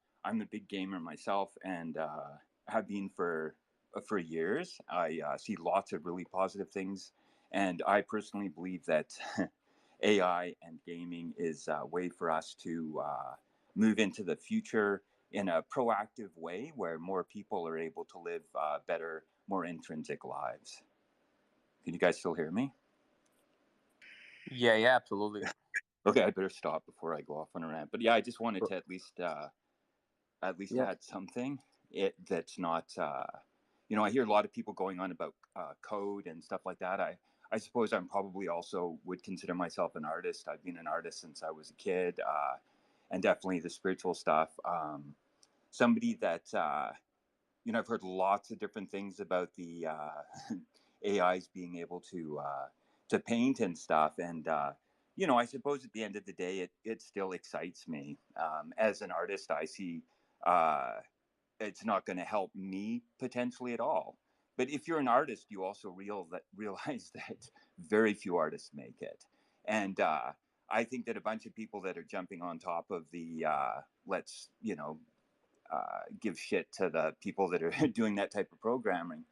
big gamer myself, and have been for years. I see lots of really positive things, and I personally believe that AI and gaming is a way for us to move into the future in a proactive way where more people are able to live better, more intrinsic lives. Can you guys still hear me? Yeah, absolutely. Okay, I better stop before I go off on a rant. But yeah, I just wanted to at least Yeah. add something that's not. I hear a lot of people going on about code and stuff like that. I suppose I'm probably also would consider myself an artist. I've been an artist since I was a kid, and definitely the spiritual stuff. Somebody that I've heard lots of different things about the AIs being able to paint and stuff, and I suppose at the end of the day, it still excites me. As an artist, I see uh, it's not going to help me potentially at all. But if you're an artist, you also realize that very few artists make it, and I think that a bunch of people that are jumping on top of the let's give shit to the people that are doing that type of programming.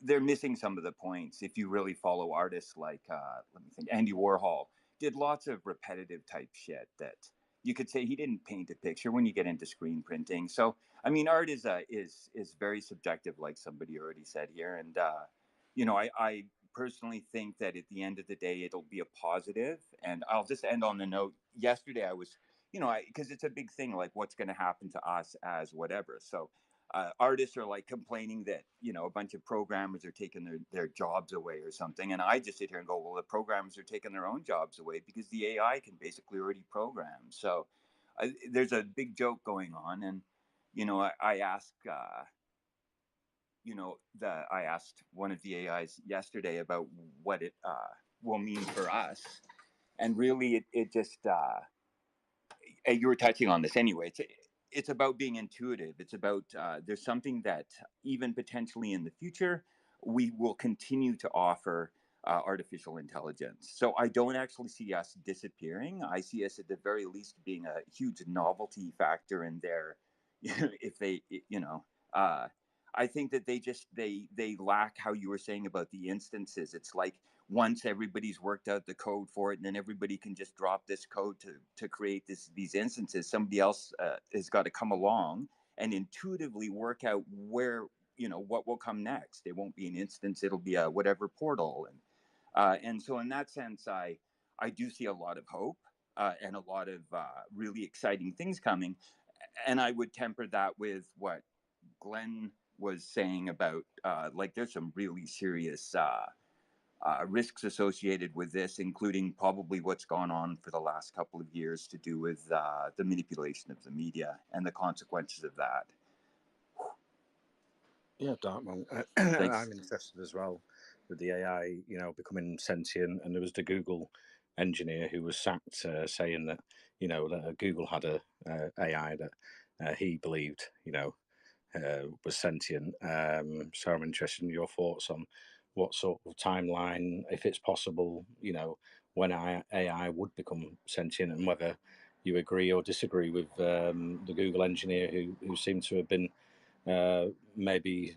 They're missing some of the points. If you really follow artists like, let me think, Andy Warhol did lots of repetitive type shit that you could say he didn't paint a picture when you get into screen printing. So, I mean, art is very subjective, like somebody already said here. And, I personally think that at the end of the day, it'll be a positive. And I'll just end on the note. Yesterday, I was because it's a big thing, like what's going to happen to us as whatever. So artists are like complaining that, a bunch of programmers are taking their jobs away or something. And I just sit here and go, well, the programmers are taking their own jobs away because the AI can basically already program. So there's a big joke going on. And, I ask, I asked one of the AIs yesterday about what it will mean for us. And really, it just, you were touching on this anyway. It's about being intuitive. It's about there's something that even potentially in the future we will continue to offer artificial intelligence. So I don't actually see us disappearing. I see us at the very least being a huge novelty factor in there. If they, I think that they lack how you were saying about the instances. It's like once everybody's worked out the code for it, and then everybody can just drop this code to create these instances. Somebody else has got to come along and intuitively work out where what will come next. It won't be an instance; it'll be a whatever portal, and so in that sense, I do see a lot of hope and a lot of really exciting things coming, and I would temper that with what Glenn was saying about like there's some really serious risks associated with this, including probably what's gone on for the last couple of years to do with the manipulation of the media and the consequences of that. Yeah, Dartmouth. Thanks. I'm interested as well with the AI, becoming sentient. And there was the Google engineer who was sacked, saying that, that Google had a AI that he believed, was sentient. So I'm interested in your thoughts on what sort of timeline, if it's possible, when AI would become sentient, and whether you agree or disagree with the Google engineer who seemed to have been maybe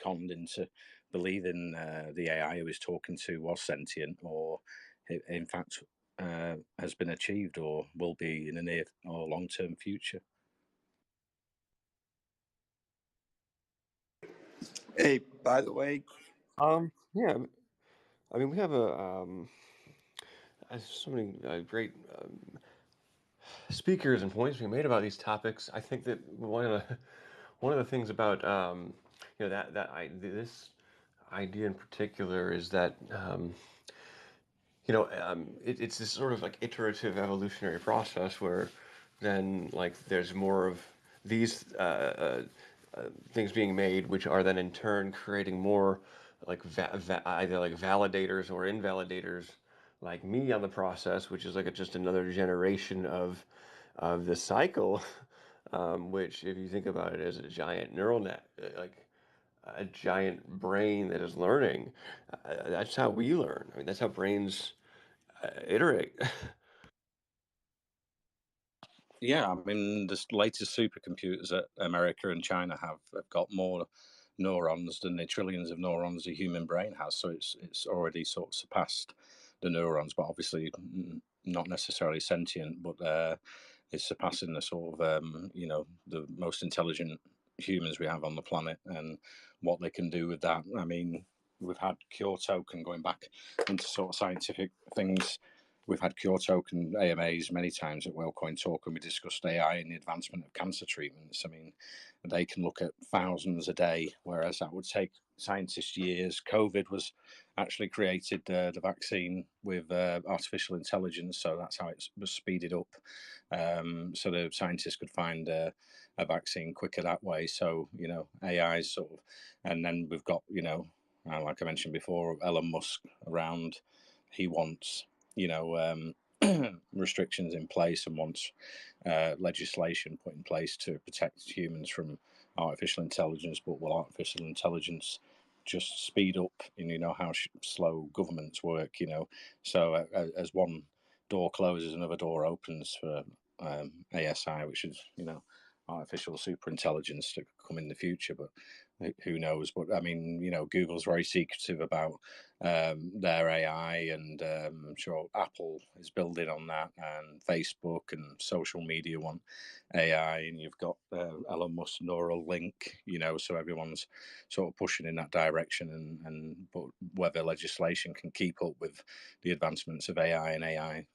conned into believing the AI he was talking to was sentient, or in fact has been achieved or will be in the near or long-term future. Hey, by the way, Yeah, I mean, we have so many great speakers and points being made about these topics. I think that one of the things about this idea in particular is that it's this sort of like iterative evolutionary process where then like there's more of these things being made, which are then in turn creating more like either like validators or invalidators like me on the process, which is like just another generation of this cycle, which if you think about it as a giant neural net, like a giant brain that is learning, that's how we learn. I mean, that's how brains iterate. Yeah, I mean, the latest supercomputers that America and China have got more neurons than the trillions of neurons a human brain has. So it's already sort of surpassed the neurons, but obviously not necessarily sentient, but is surpassing the sort of the most intelligent humans we have on the planet, and what they can do with that. I mean, we've had Cure Token, going back into sort of scientific things. We've had Cure Token AMAs many times at WellCoin Talk, and we discussed AI and the advancement of cancer treatments. I mean, they can look at thousands a day, whereas that would take scientists years. COVID was actually created, the vaccine, with artificial intelligence, so that's how it was speeded up, so the scientists could find a vaccine quicker that way. So AI is sort of, and then we've got like I mentioned before, Elon Musk around. He wants restrictions in place, and wants legislation put in place to protect humans from artificial intelligence. But will artificial intelligence just speed up, and how slow governments work? So as one door closes, another door opens for ASI, which is artificial super intelligence that could come in the future, but who knows? But I mean, Google's very secretive about their AI, and I'm sure Apple is building on that, and Facebook and social media want AI, and you've got Elon Musk neural link, so everyone's sort of pushing in that direction, but whether legislation can keep up with the advancements of AI, and AI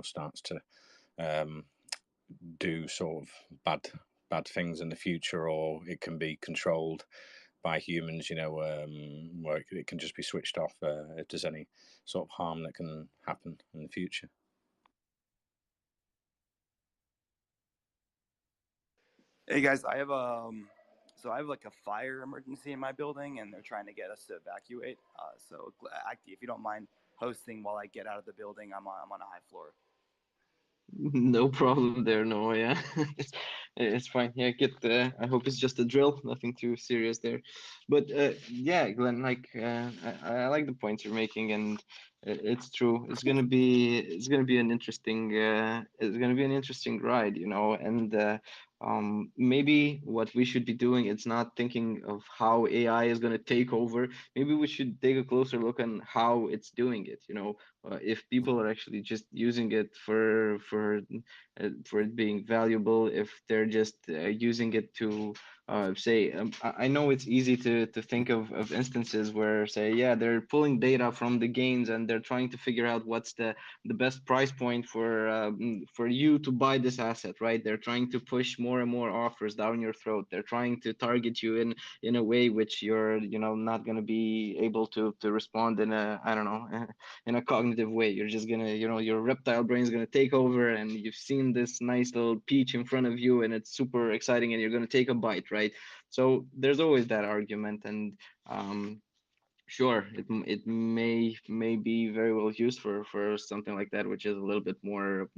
starts to do sort of bad things in the future, or it can be controlled by humans, where it can just be switched off if there's any sort of harm that can happen in the future. Hey guys, I have like a fire emergency in my building, and they're trying to get us to evacuate. So Acti, if you don't mind hosting while I get out of the building, I'm on a high floor. No problem there, no, yeah. It's fine. Yeah, I hope it's just a drill, nothing too serious there. But yeah, Glenn, like I like the points you're making, and it's true. It's gonna be an interesting ride, and maybe what we should be doing is not thinking of how AI is gonna take over. Maybe we should take a closer look on how it's doing it, if people are actually just using it for it being valuable, if they're just using it to say, I know it's easy to think of instances where, say, yeah, they're pulling data from the gains, and they're trying to figure out what's the best price point for you to buy this asset, right? They're trying to push more and more offers down your throat. They're trying to target you in a way which you're not going to be able to respond in a, I don't know, in a cognitive way. You're just gonna, your reptile brain is gonna take over, and you've seen this nice little peach in front of you, and it's super exciting, and you're gonna take a bite, right? So there's always that argument, and sure, it may be very well used for something like that, which is a little bit more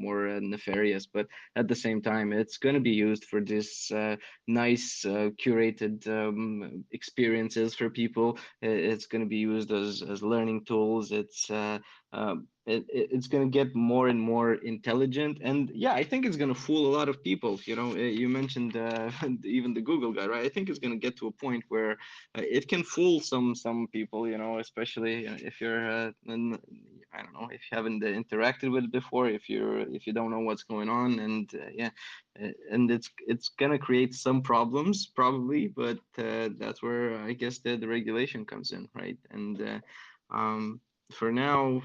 nefarious, but at the same time, it's going to be used for this nice curated experiences for people. It's going to be used as learning tools. It's going to get more and more intelligent, and yeah, I think it's going to fool a lot of people. You mentioned even the Google guy, right? I think it's going to get to a point where it can fool some people, especially if you're I don't know, if you haven't interacted with it before, if you don't know what's going on, and yeah, and it's gonna create some problems probably, but that's where I guess the regulation comes in, right? And for now,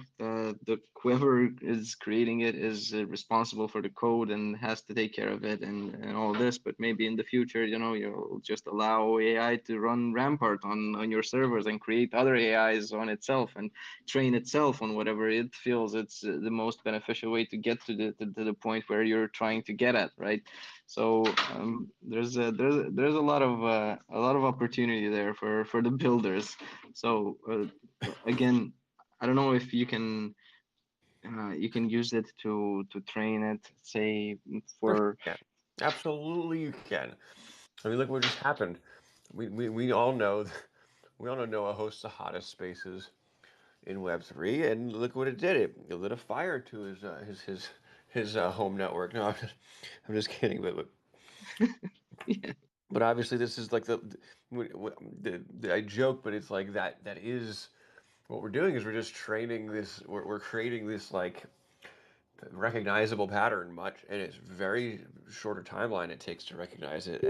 whoever is creating it is responsible for the code and has to take care of it, and all this. But maybe in the future, you'll just allow AI to run rampart on your servers and create other AIs on itself and train itself on whatever it feels it's the most beneficial way to get to the point where you're trying to get at, right? So there's a lot of opportunity there for the builders. So again, I don't know if you can use it to train it, say, for. Yeah, absolutely you can. I mean, look what just happened. We all know Noah hosts the hottest spaces in Web3, and look what it did. It lit a fire to his home network. No, I'm just kidding, but Yeah. but obviously this is like the I joke, but it's like that is What we're doing is we're just training this. We're creating this like recognizable pattern much, and it's very shorter timeline it takes to recognize it,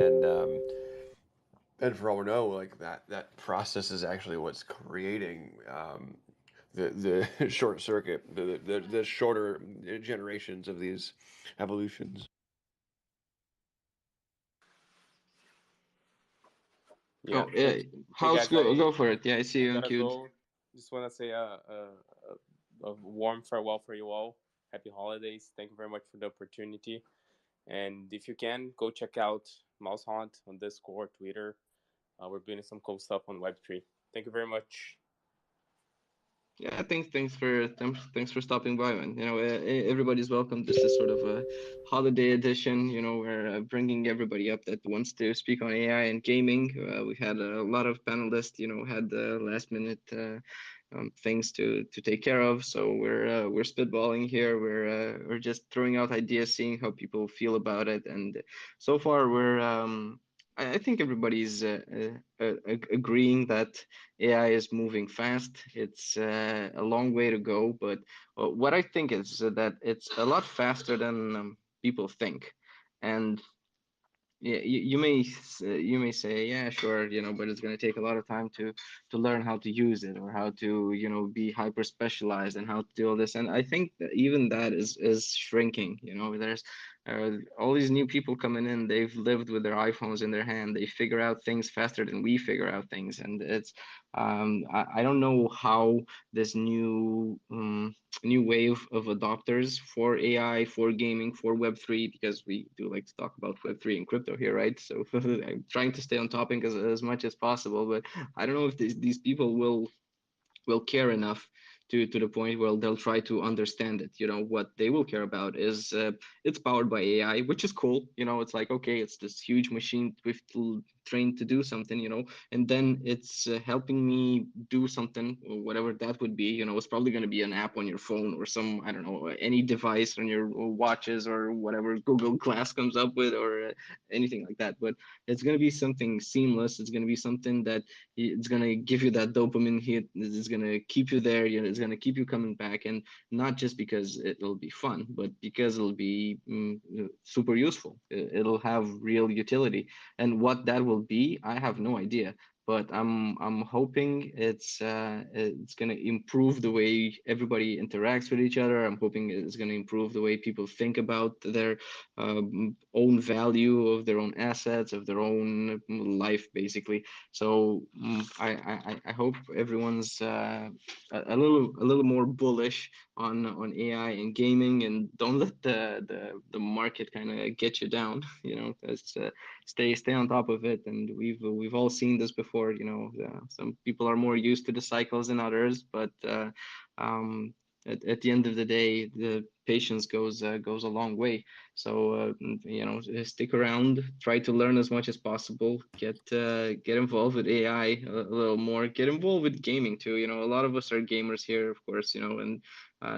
and for all we know, like that process is actually what's creating the short circuit, the shorter generations of these evolutions. Yeah, Oh yeah, hey House, guys, go for it. Yeah, I see I you gotta unqueued. go. Just want to say a warm farewell for you all. Happy holidays. Thank you very much for the opportunity. And if you can, go check out Mouse Hunt on Discord, Twitter. We're doing some cool stuff on Web3. Thank you very much. Yeah, thanks for stopping by, man. You know, everybody's welcome. This is sort of a holiday edition. You know, we're bringing everybody up that wants to speak on AI and gaming. We had a lot of panelists. You know, had the last minute things to take care of. So we're spitballing here. We're just throwing out ideas, seeing how people feel about it, and so far we're. I think everybody's agreeing that AI is moving fast. It's a long way to go, but what I think is that it's a lot faster than people think. And yeah, you may say, yeah, sure, you know, but it's going to take a lot of time to learn how to use it or how to, you know, be hyper specialized and how to do all this. And I think that even that is shrinking. You know, there's all these new people coming in. They've lived with their iPhones in their hand. They figure out things faster than we figure out things. And it's I don't know how this new wave of adopters for AI, for gaming, for Web3, because we do like to talk about Web3 and crypto here, right? So I'm trying to stay on topic as much as possible, but I don't know if these people will care enough to the point where they'll try to understand it. You know, what they will care about is it's powered by AI, which is cool. You know, it's like, okay, it's this huge machine we've trained to do something, you know, and then it's helping me do something, whatever that would be. You know, it's probably going to be an app on your phone or some, I don't know, any device on your watches or whatever Google Glass comes up with, or anything like that. But it's going to be something seamless. It's going to be something that it's going to give you that dopamine hit. It's going to keep you there. You know, it's going to keep you coming back, and not just because it'll be fun, but because it'll be super useful. It'll have real utility, and what that will be, I have no idea. But I'm hoping it's going to improve the way everybody interacts with each other. I'm hoping it's going to improve the way people think about their own value of their own assets, of their own life, basically. So I hope everyone's a little more bullish on AI and gaming, and don't let the market kind of get you down. You know, stay on top of it. And we've all seen this before. You know, some people are more used to the cycles than others, but um, at the end of the day, the patience goes a long way. So you know, stick around, try to learn as much as possible, get involved with AI a little more, get involved with gaming too. You know, a lot of us are gamers here, of course. You know, and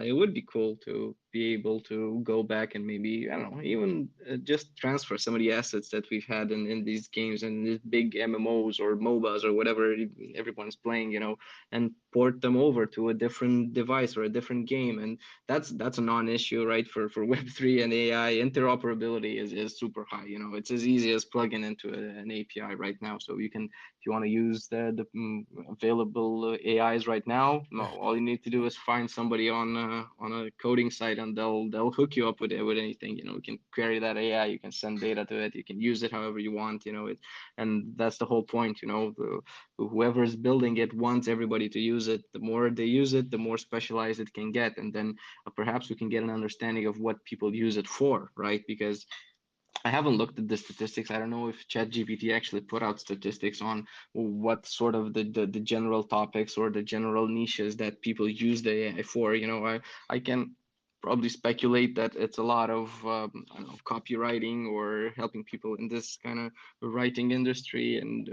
it would be cool to be able to go back and maybe, I don't know, even just transfer some of the assets that we've had in these games and these big MMOs or MOBAs or whatever everyone's playing. You know, and port them over to a different device or a different game. And that's a non-issue, right? For Web3 and AI, interoperability is super high. You know, it's as easy as plugging into an API right now. So you can, if you want to use the available AIs right now, no, all you need to do is find somebody on a coding site, and they'll hook you up with anything. You know, you can query that AI, you can send data to it, you can use it however you want. You know, and that's the whole point. You know, whoever is building it wants everybody to use it. The more they use it, the more specialized it can get, and then perhaps we can get an understanding of what people use it for, right? Because I haven't looked at the statistics. I don't know if ChatGPT actually put out statistics on what sort of the general topics or the general niches that people use the AI for. You know, I can probably speculate that it's a lot of I don't know, copywriting or helping people in this kind of writing industry, and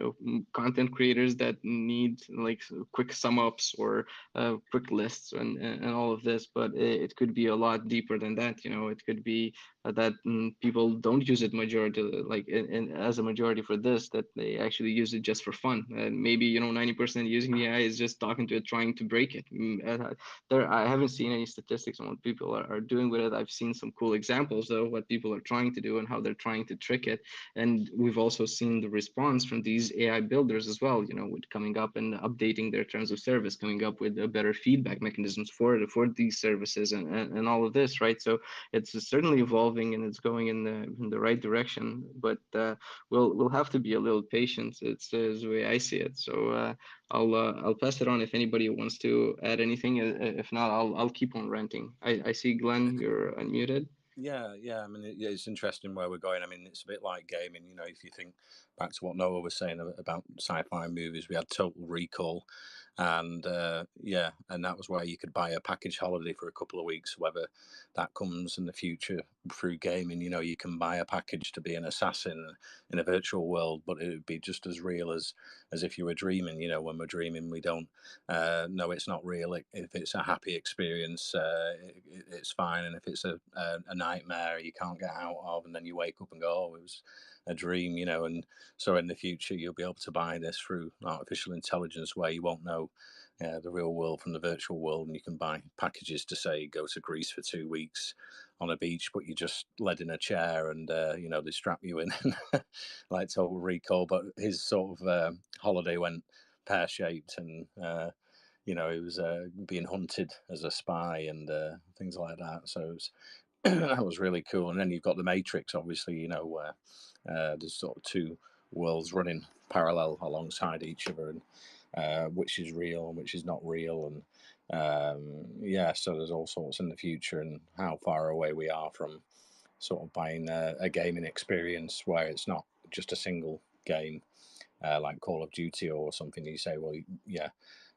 content creators that need like quick sum ups or quick lists and all of this. But it could be a lot deeper than that. You know, it could be that people don't use it majority, like as a majority for this, that they actually use it just for fun. And maybe 90% using the AI is just talking to it, trying to break it. I haven't seen any statistics on what people are doing with it. I've seen some cool examples though, what people are trying to do and how they're trying to trick it. And we've also seen the response from these AI builders as well, with coming up and updating their terms of service, coming up with better feedback mechanisms for these services and all of this, right? So it's certainly evolving and it's going in the right direction, but we'll have to be a little patient. It's the way I see it. So I'll pass it on if anybody wants to add anything. If not, I'll keep on ranting. I see Glenn, you're unmuted. Yeah. I mean, it's interesting where we're going. I mean, it's a bit like gaming. If you think back to what Noah was saying about sci-fi movies, we had Total Recall, and and that was where you could buy a package holiday for a couple of weeks. Whether that comes in the future through gaming, you can buy a package to be an assassin in a virtual world, but it would be just as real as if you were dreaming. When we're dreaming, we don't know it's not real. If it's a happy experience, it's fine, and if it's a nightmare you can't get out of, and then you wake up and go, oh, it was a dream, and so in the future you'll be able to buy this through artificial intelligence where you won't know the real world from the virtual world, and you can buy packages to say go to Greece for 2 weeks on a beach, but you just led in a chair and they strap you in like Total Recall. But his sort of holiday went pear-shaped, and he was being hunted as a spy and things like that. So it was that was really cool. And then you've got the Matrix, obviously, where there's sort of two worlds running parallel alongside each other, and which is real and which is not real. And so there's all sorts in the future, and how far away we are from sort of buying a gaming experience where it's not just a single game like Call of Duty or something. You say, well, yeah,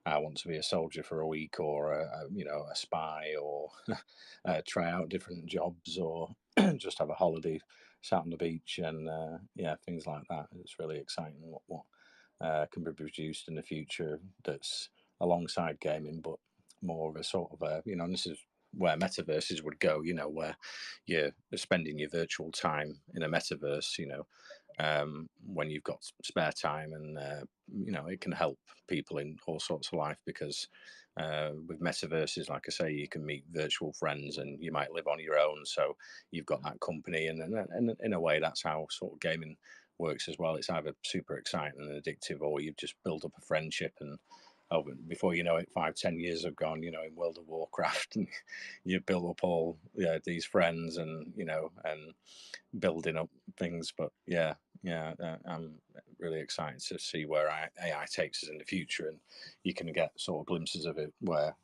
I want to be a soldier for a week, or a spy, or try out different jobs, or just have a holiday sat on the beach, and things like that. It's really exciting what can be produced in the future that's alongside gaming, but more of a sort of and this is where metaverses would go, where you're spending your virtual time in a metaverse, when you've got spare time, and it can help people in all sorts of life, because with metaverses, like I say, you can meet virtual friends, and you might live on your own, so you've got that company, and in a way that's how sort of gaming works as well. It's either super exciting and addictive, or you just build up a friendship, and before you know it, 5-10 years have gone, in World of Warcraft, and you build up all these friends, and and building up things. But I'm really excited to see where AI takes us in the future, and you can get sort of glimpses of it where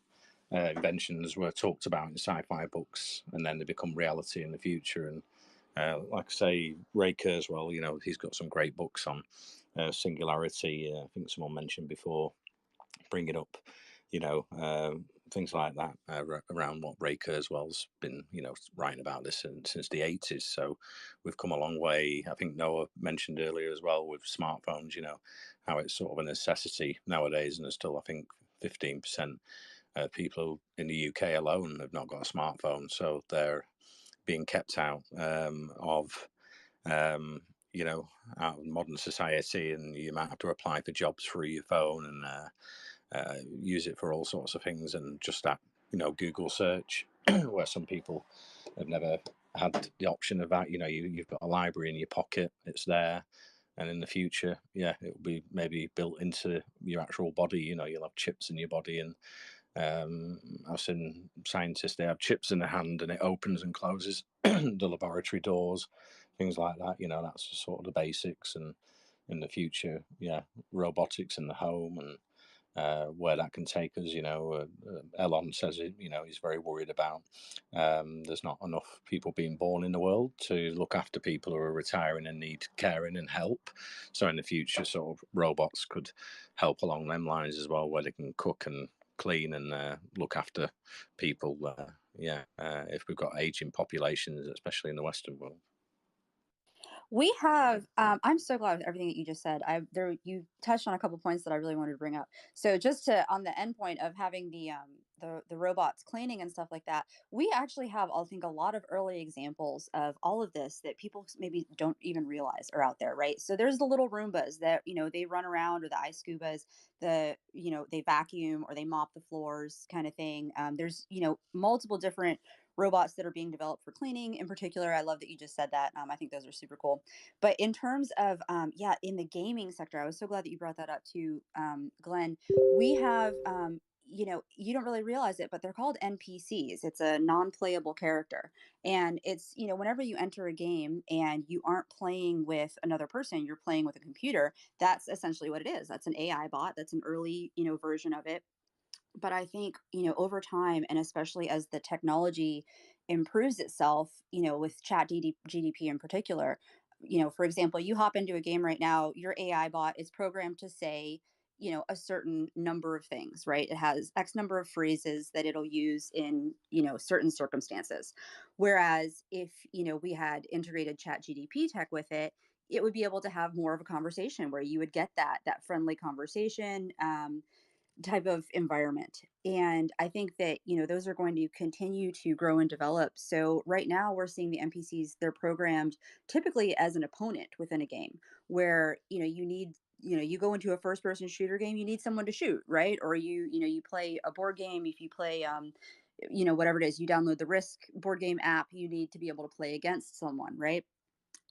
inventions were talked about in sci-fi books, and then they become reality in the future. And like I say, Ray Kurzweil, he's got some great books on singularity. I think someone mentioned before, bringing up things like that around what Ray Kurzweil's been writing about this since the 80s. So we've come a long way. I think Noah mentioned earlier as well with smartphones, how it's sort of a necessity nowadays, and there's still, I think, 15% of people in the UK alone have not got a smartphone, so they're being kept out of out of modern society, and you might have to apply for jobs through your phone, and use it for all sorts of things, and just that Google search where some people have never had the option of that. You've got a library in your pocket, it's there, and in the future it will be maybe built into your actual body. You'll have chips in your body, and I've seen scientists, they have chips in their hand, and it opens and closes the laboratory doors, things like that. That's sort of the basics. And in the future, robotics in the home, and where that can take us. Elon says he's very worried about there's not enough people being born in the world to look after people who are retiring and need caring and help. So in the future, sort of robots could help along them lines as well, where they can cook and clean and look after people. If we've got aging populations, especially in the Western world. We have, I'm so glad with everything that you just said. You touched on a couple points that I really wanted to bring up. So just on the end point of having the the robots cleaning and stuff like that, we actually have, I think, a lot of early examples of all of this that people maybe don't even realize are out there, right? So there's the little Roombas that, they run around, or the ice scubas, they vacuum or they mop the floors kind of thing. There's, multiple different robots that are being developed for cleaning in particular. I love that you just said that. I think those are super cool. But in terms of, in the gaming sector, I was so glad that you brought that up too, Glenn. We have, you don't really realize it, but they're called NPCs. It's a non-playable character. And it's, whenever you enter a game and you aren't playing with another person, you're playing with a computer. That's essentially what it is. That's an AI bot. That's an early, version of it. But I think, over time, and especially as the technology improves itself, with chat GDP in particular, for example, you hop into a game right now, your AI bot is programmed to say, a certain number of things, right? It has X number of phrases that it'll use in, certain circumstances. Whereas if, we had integrated chat GDP tech with it, it would be able to have more of a conversation where you would get that friendly conversation, type of environment. And I think that, those are going to continue to grow and develop. So right now we're seeing the NPCs, they're programmed typically as an opponent within a game where, you need, you go into a first person shooter game, you need someone to shoot, right? Or you play a board game. If you play, whatever it is, you download the Risk board game app, you need to be able to play against someone, right?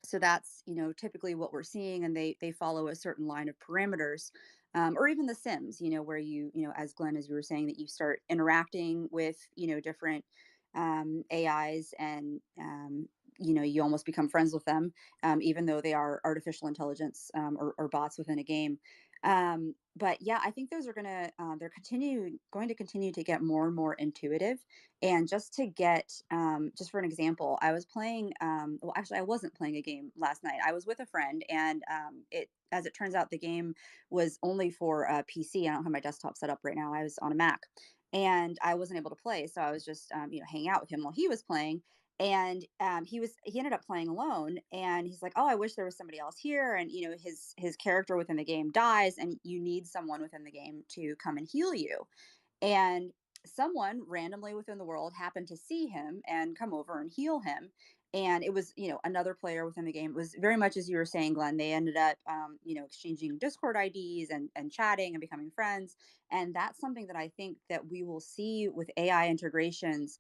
So that's, typically what we're seeing, and they follow a certain line of parameters. Or even the Sims, where as Glenn, as you were saying, that you start interacting with, different AIs, and you almost become friends with them, even though they are artificial intelligence, or bots within a game. But yeah, I think those are they're going to continue to get more and more intuitive. And just to get, just for an example, I was playing, well, actually, I wasn't playing a game last night. I was with a friend, and as it turns out, the game was only for PC. I don't have my desktop set up right now. I was on a Mac, and I wasn't able to play. So I was just, hanging out with him while he was playing. And he ended up playing alone, and he's like, oh, I wish there was somebody else here. And his character within the game dies, and you need someone within the game to come and heal you. And someone randomly within the world happened to see him and come over and heal him. And it was, another player within the game. It was very much as you were saying, Glenn. They ended up, exchanging Discord IDs and chatting and becoming friends. And that's something that I think that we will see with AI integrations,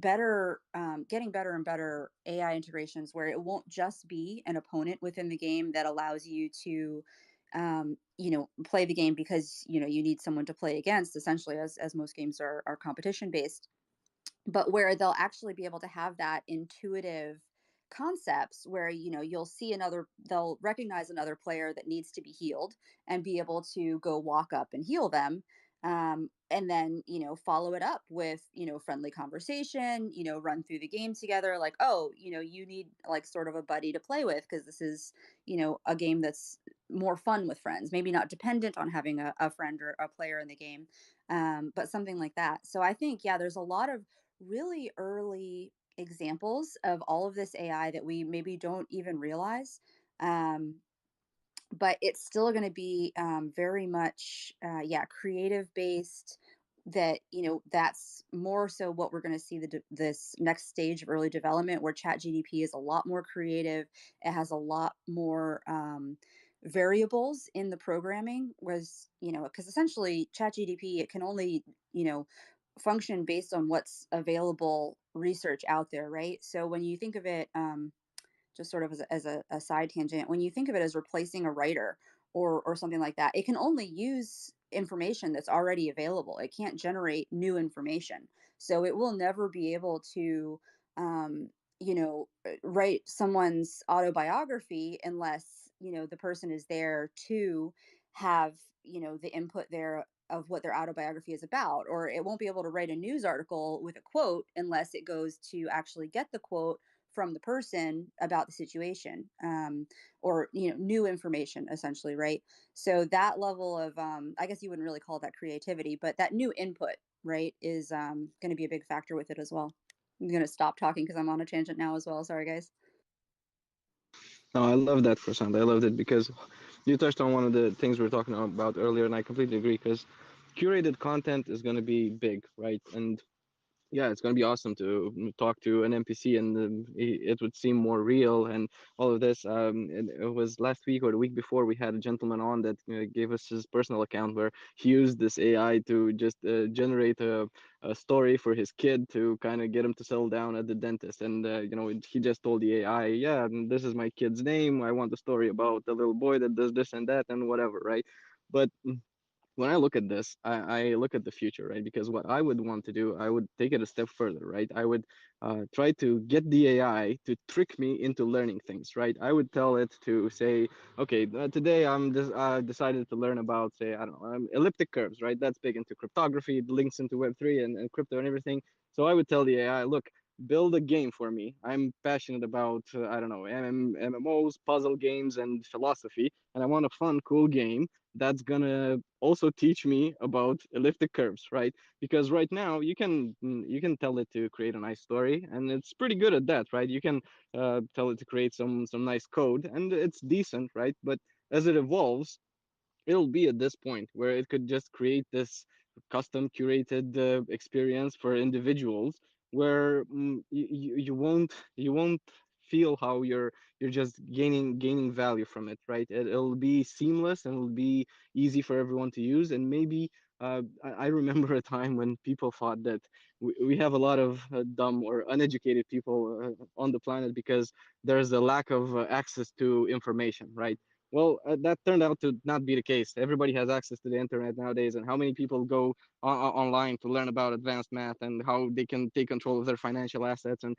getting better and better AI integrations, where it won't just be an opponent within the game that allows you to, play the game because, you need someone to play against, essentially, as most games are competition based, but where they'll actually be able to have that intuitive concepts where, they'll recognize another player that needs to be healed and be able to go walk up and heal them. And then, follow it up with, friendly conversation, run through the game together, like, oh, you need like sort of a buddy to play with, because this is, a game that's more fun with friends, maybe not dependent on having a friend or a player in the game, but something like that. So I think, yeah, there's a lot of really early examples of all of this AI that we maybe don't even realize. But it's still going to be, very much, creative based. That, that's more so what we're going to see this next stage of early development, where chat GDP is a lot more creative. It has a lot more, variables in the programming, was, because essentially chat GDP, it can only, function based on what's available research out there, right? So when you think of it, just sort of as a side tangent, when you think of it as replacing a writer or something like that, it can only use information that's already available. It can't generate new information. So it will never be able to, write someone's autobiography unless, the person is there to have, the input there of what their autobiography is about. Or it won't be able to write a news article with a quote unless it goes to actually get the quote from the person about the situation, or new information, essentially, right? So that level of, I guess you wouldn't really call that creativity, but that new input, right, is, going to be a big factor with it as well. I'm going to stop talking because I'm on a tangent now as well. Sorry, guys. No, I love that, Prasant. I loved it because you touched on one of the things we were talking about earlier, and I completely agree. Because curated content is going to be big, right? And yeah, it's going to be awesome to talk to an NPC, and it would seem more real and all of this. And it was last week or the week before, we had a gentleman on that gave us his personal account where he used this AI to just generate a story for his kid to kind of get him to settle down at the dentist. And he just told the AI, yeah, this is my kid's name. I want the story about the little boy that does this and that and whatever, right? But when I look at this, I look at the future, right? Because what I would want to do, I would take it a step further, right? I would try to get the AI to trick me into learning things, right? I would tell it to say, okay, today decided to learn about, say, I don't know, elliptic curves, right? That's big into cryptography, it links into Web3 and crypto and everything. So I would tell the AI, look, build a game for me. I'm passionate about, I don't know, MMOs, puzzle games, and philosophy, and I want a fun, cool game that's gonna also teach me about elliptic curves, right? Because right now you can tell it to create a nice story, and it's pretty good at that, right? You can tell it to create some nice code, and it's decent, right? But as it evolves, it'll be at this point where it could just create this custom curated experience for individuals where you won't feel how you're just gaining value from it, right? It'll be seamless and it'll be easy for everyone to use. And maybe I remember a time when people thought that we have a lot of dumb or uneducated people on the planet because there's a lack of access to information, right? Well, that turned out to not be the case. Everybody has access to the internet nowadays, and how many people go online to learn about advanced math and how they can take control of their financial assets and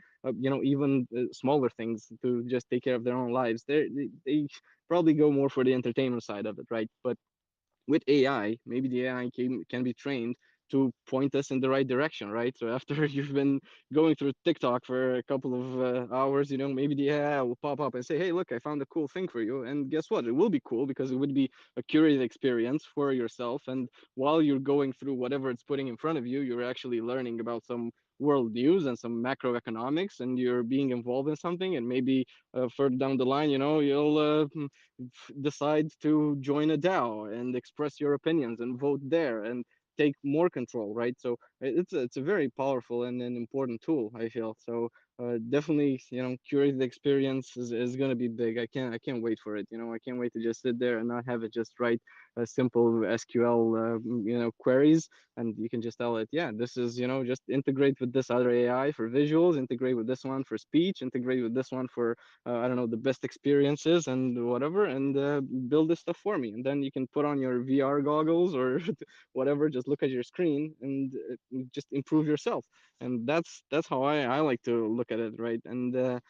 even smaller things to just take care of their own lives. They probably go more for the entertainment side of it, right? But with AI, maybe the AI can be trained to point us in the right direction, right? So after you've been going through TikTok for a couple of hours, maybe the AI will pop up and say, "Hey, look, I found a cool thing for you." And guess what? It will be cool because it would be a curated experience for yourself. And while you're going through whatever it's putting in front of you, you're actually learning about some world news and some macroeconomics, and you're being involved in something. And maybe further down the line, you'll decide to join a DAO and express your opinions and vote there and take more control, right? So it's a very powerful and an important tool, I feel. So definitely, curated experience is going to be big. I can't wait for it. I can't wait to just sit there and not have it just write a simple SQL queries, and you can just tell it, yeah, this is just integrate with this other AI for visuals, integrate with this one for speech, integrate with this one for I don't know, the best experiences and whatever, and build this stuff for me. And then you can put on your VR goggles or whatever, just look at your screen and just improve yourself. And that's how I like to look at it, right? And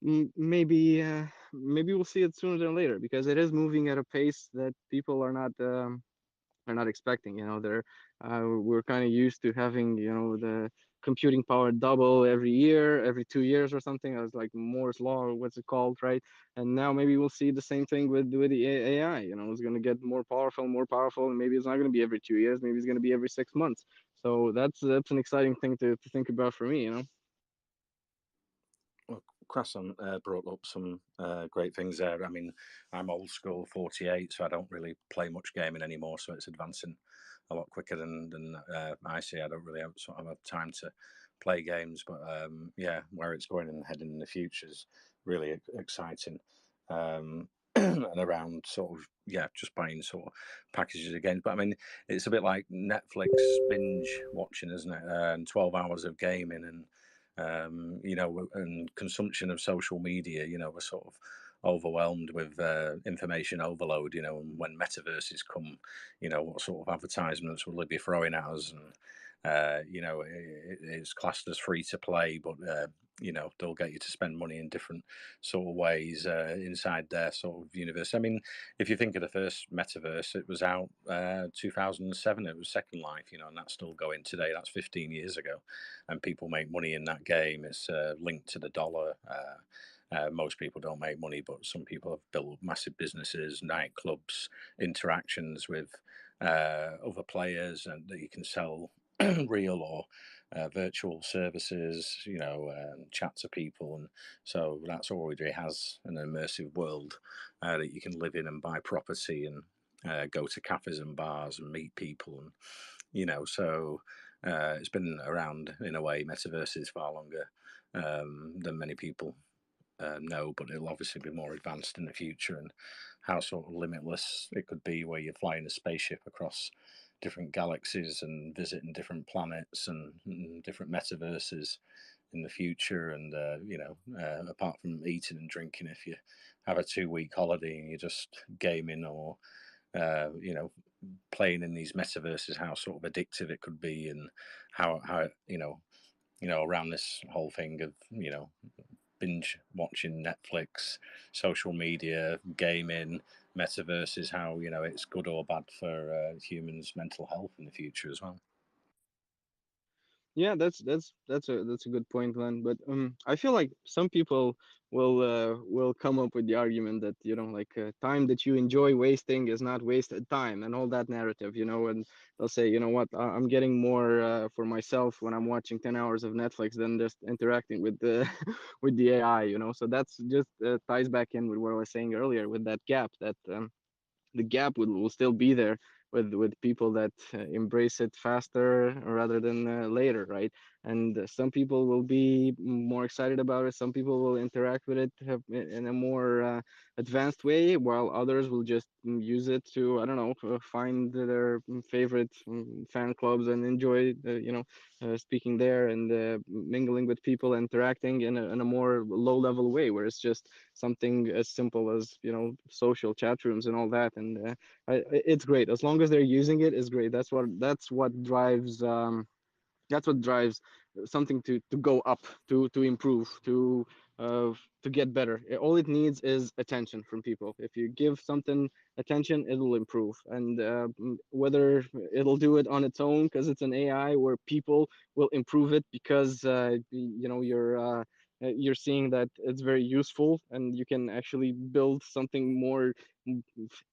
maybe we'll see it sooner than later because it is moving at a pace that people are not expecting. We're kind of used to having the computing power double every year, every 2 years or something. I was like Moore's law, or what's it called, right? And now maybe we'll see the same thing with the AI. It's going to get more powerful, and maybe it's not going to be every 2 years. Maybe it's going to be every 6 months. So that's an exciting thing to think about for me. Well, Krasson brought up some great things there. I mean, I'm old school 48, so I don't really play much gaming anymore. So it's advancing a lot quicker than I see. I don't really have time to play games, but yeah, where it's going and heading in the future is really exciting. And around sort of just buying sort of packages again. But I mean, it's a bit like Netflix binge watching, isn't it? And 12 hours of gaming and and consumption of social media, we're sort of overwhelmed with information overload, and when metaverses come, what sort of advertisements will they be throwing at us? And, it's classed as free to play, but, they'll get you to spend money in different sort of ways inside their sort of universe. I mean, if you think of the first metaverse, it was out 2007, it was Second Life, and that's still going today. That's 15 years ago. And people make money in that game. It's linked to the dollar. Most people don't make money, but some people have built massive businesses, nightclubs, interactions with other players, and that you can sell real or virtual services, chat to people. And so that's already has an immersive world that you can live in and buy property and go to cafes and bars and meet people, and so it's been around in a way. Metaverse is far longer than many people know, but it'll obviously be more advanced in the future, and how sort of limitless it could be, where you're flying a spaceship across different galaxies and visiting different planets and different metaverses in the future. And apart from eating and drinking, if you have a 2-week holiday and you're just gaming or playing in these metaverses, how sort of addictive it could be, and how around this whole thing of binge watching Netflix, social media, gaming, metaverses, how it's good or bad for humans' mental health in the future as well. Yeah, that's a good point, Glenn. But I feel like some people will come up with the argument that like time that you enjoy wasting is not wasted time, and all that narrative, and they'll say, you know what, I'm getting more for myself when I'm watching 10 hours of Netflix than just interacting with the with the AI, So that's just ties back in with what I was saying earlier with that gap that. The gap will still be there with people that embrace it faster rather than later, right? And some people will be more excited about it. Some people will interact with it in a more advanced way, while others will just use it to, I don't know, find their favorite fan clubs and enjoy speaking there and mingling with people, interacting in a more low level way, where it's just something as simple as social chat rooms and all that. And it's great as long as they're using it. Is great. That's what drives something to go up, to improve, to get better. All it needs is attention from people. If you give something attention, it'll improve. And whether it'll do it on its own because it's an AI, or people will improve it because you're seeing that it's very useful, and you can actually build something more,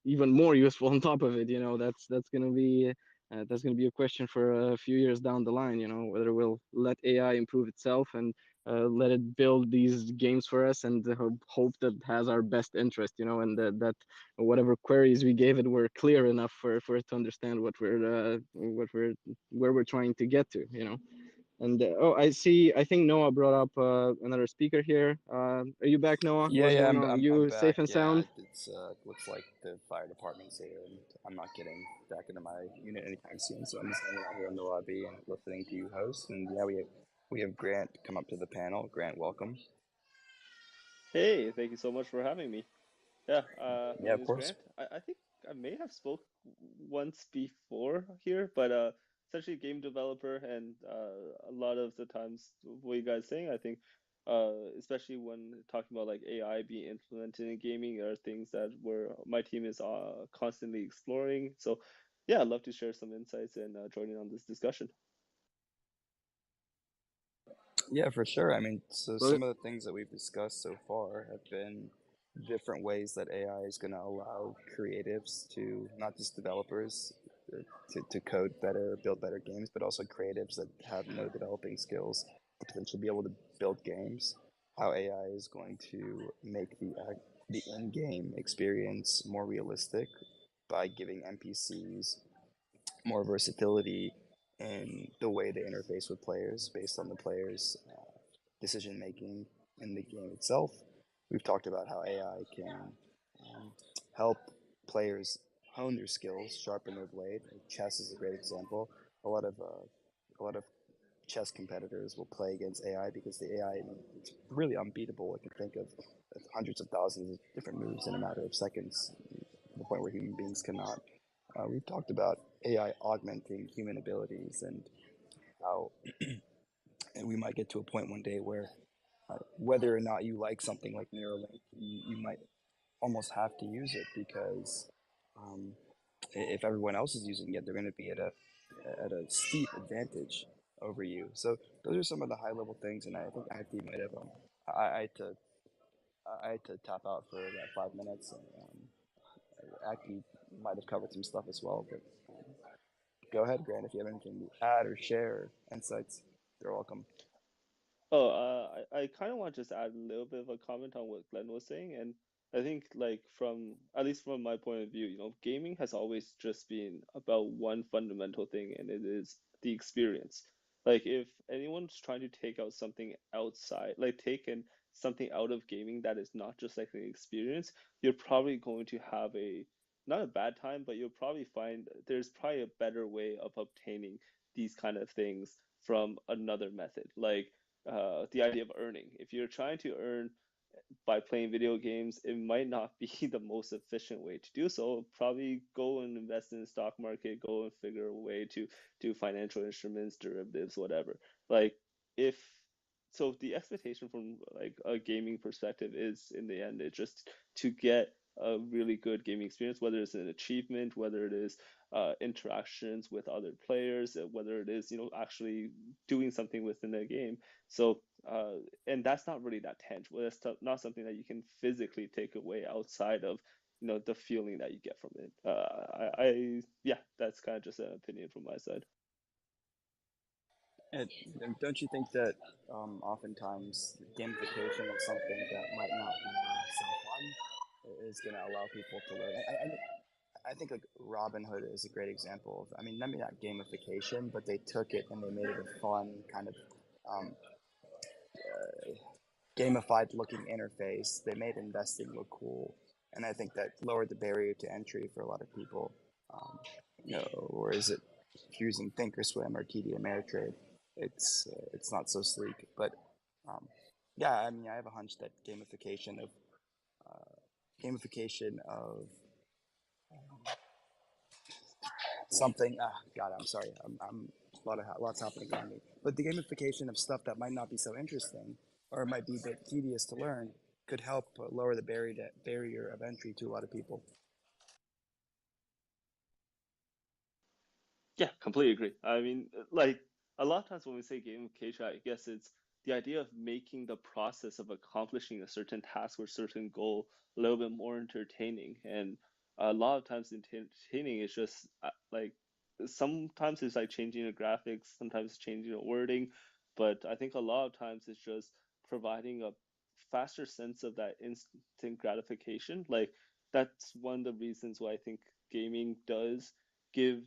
even more useful on top of it. That's going to be a question for a few years down the line, whether we'll let AI improve itself and let it build these games for us, and hope that it has our best interest, and that whatever queries we gave it were clear enough for it to understand where we're trying to get to, And I think Noah brought up another speaker here. Are you back, Noah? Yeah, What's yeah, going on? I'm You back. safe and Yeah, sound? it's looks like the fire department's here, and I'm not getting back into my unit anytime soon. So I'm just hanging out here in the lobby and listening to you host. And yeah, we have Grant come up to the panel. Grant, welcome. Hey, thank you so much for having me. Yeah, my Yeah, name of is course. Grant. I think I may have spoke once before here, but essentially game developer, and a lot of the times what you guys saying, I think, especially when talking about like AI being implemented in gaming, are things that my team is constantly exploring. So yeah, I'd love to share some insights and joining on this discussion. Yeah, for sure. I mean, so Well, some of the things that we've discussed so far have been different ways that AI is going to allow creatives to, not just developers, to code better, build better games, but also creatives that have no developing skills to potentially be able to build games. How AI is going to make the in-game experience more realistic by giving NPCs more versatility in the way they interface with players based on the players' decision making in the game itself. We've talked about how AI can help players hone their skills, sharpen their blade. Chess is a great example. A lot of chess competitors will play against AI because the AI, it's really unbeatable. It can think of hundreds of thousands of different moves in a matter of seconds, to the point where human beings cannot. We've talked about AI augmenting human abilities, and how and we might get to a point one day where whether or not you like something like Neuralink, you might almost have to use it, because if everyone else is using it, they're going to be at a steep advantage over you. So those are some of the high level things, and I think Acti might have I had to tap out for about 5 minutes, and Acti might have covered some stuff as well. But go ahead, Grant, if you have anything to add or share insights, they're welcome. Oh, I kind of want to just add a little bit of a comment on what Glenn was saying, and I think like from at least from my point of view, gaming has always just been about one fundamental thing, and it is the experience. Like if anyone's trying to take out something outside, like taking something out of gaming that is not just like an experience, you're probably going to have a not a bad time, but you'll probably find there's probably a better way of obtaining these kind of things from another method. Like the idea of earning. If you're trying to earn by playing video games, it might not be the most efficient way to do so. Probably go and invest in the stock market, go and figure a way to do financial instruments, derivatives, whatever. Like if so the expectation from like a gaming perspective is in the end it's just to get a really good gaming experience, whether it's an achievement, whether it is interactions with other players, whether it is actually doing something within the game. So and that's not really that tangible. That's not something that you can physically take away outside of the feeling that you get from it. Yeah, that's kind of just an opinion from my side. And don't you think that oftentimes gamification of something that might not be so fun is going to allow people to learn? I think like Robinhood is a great example of, I mean, maybe not gamification, but they took it and they made it a fun kind of um, gamified looking interface. They made investing look cool. And I think that lowered the barrier to entry for a lot of people. Or is it if you're using Thinkorswim or TD Ameritrade, it's not so sleek. But yeah, I mean, I have a hunch that gamification of something. God, I'm sorry. I'm lots happening around me. But the gamification of stuff that might not be so interesting or might be a bit tedious to learn could help lower the barrier of entry to a lot of people. Yeah, completely agree. I mean, like a lot of times when we say gamification, I guess it's the idea of making the process of accomplishing a certain task or certain goal a little bit more entertaining. And a lot of times entertaining is just like sometimes it's like changing the graphics, sometimes it's changing the wording, but I think a lot of times it's just providing a faster sense of that instant gratification. Like that's one of the reasons why I think gaming does give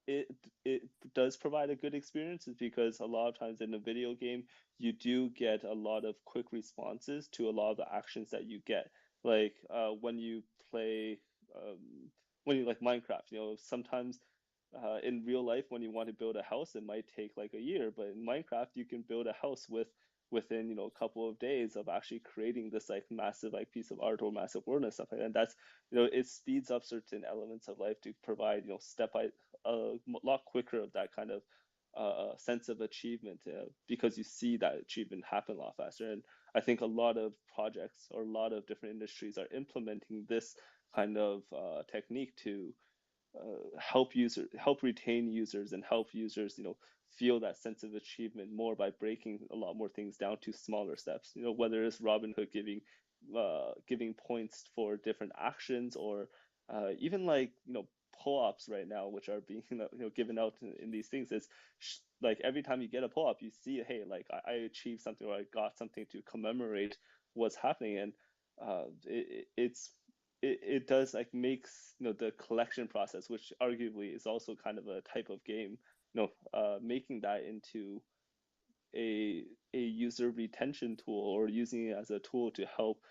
it it does provide a good experience is because a lot of times in a video game you do get a lot of quick responses to a lot of the actions that you get. Like when you play when you like Minecraft, sometimes in real life when you want to build a house it might take like a year, but in Minecraft you can build a house within a couple of days of actually creating this like massive like piece of art or massive world and stuff like that. And that's it speeds up certain elements of life to provide step by a lot quicker of that kind of sense of achievement because you see that achievement happen a lot faster. And I think a lot of projects or a lot of different industries are implementing this kind of technique to help retain users and help users feel that sense of achievement more by breaking a lot more things down to smaller steps, whether it's Robinhood giving points for different actions or even like pull-ups right now which are being given out in these things is like every time you get a pull-up you see hey like I achieved something or I got something to commemorate what's happening. And it does like makes the collection process, which arguably is also kind of a type of game, making that into a user retention tool or using it as a tool to help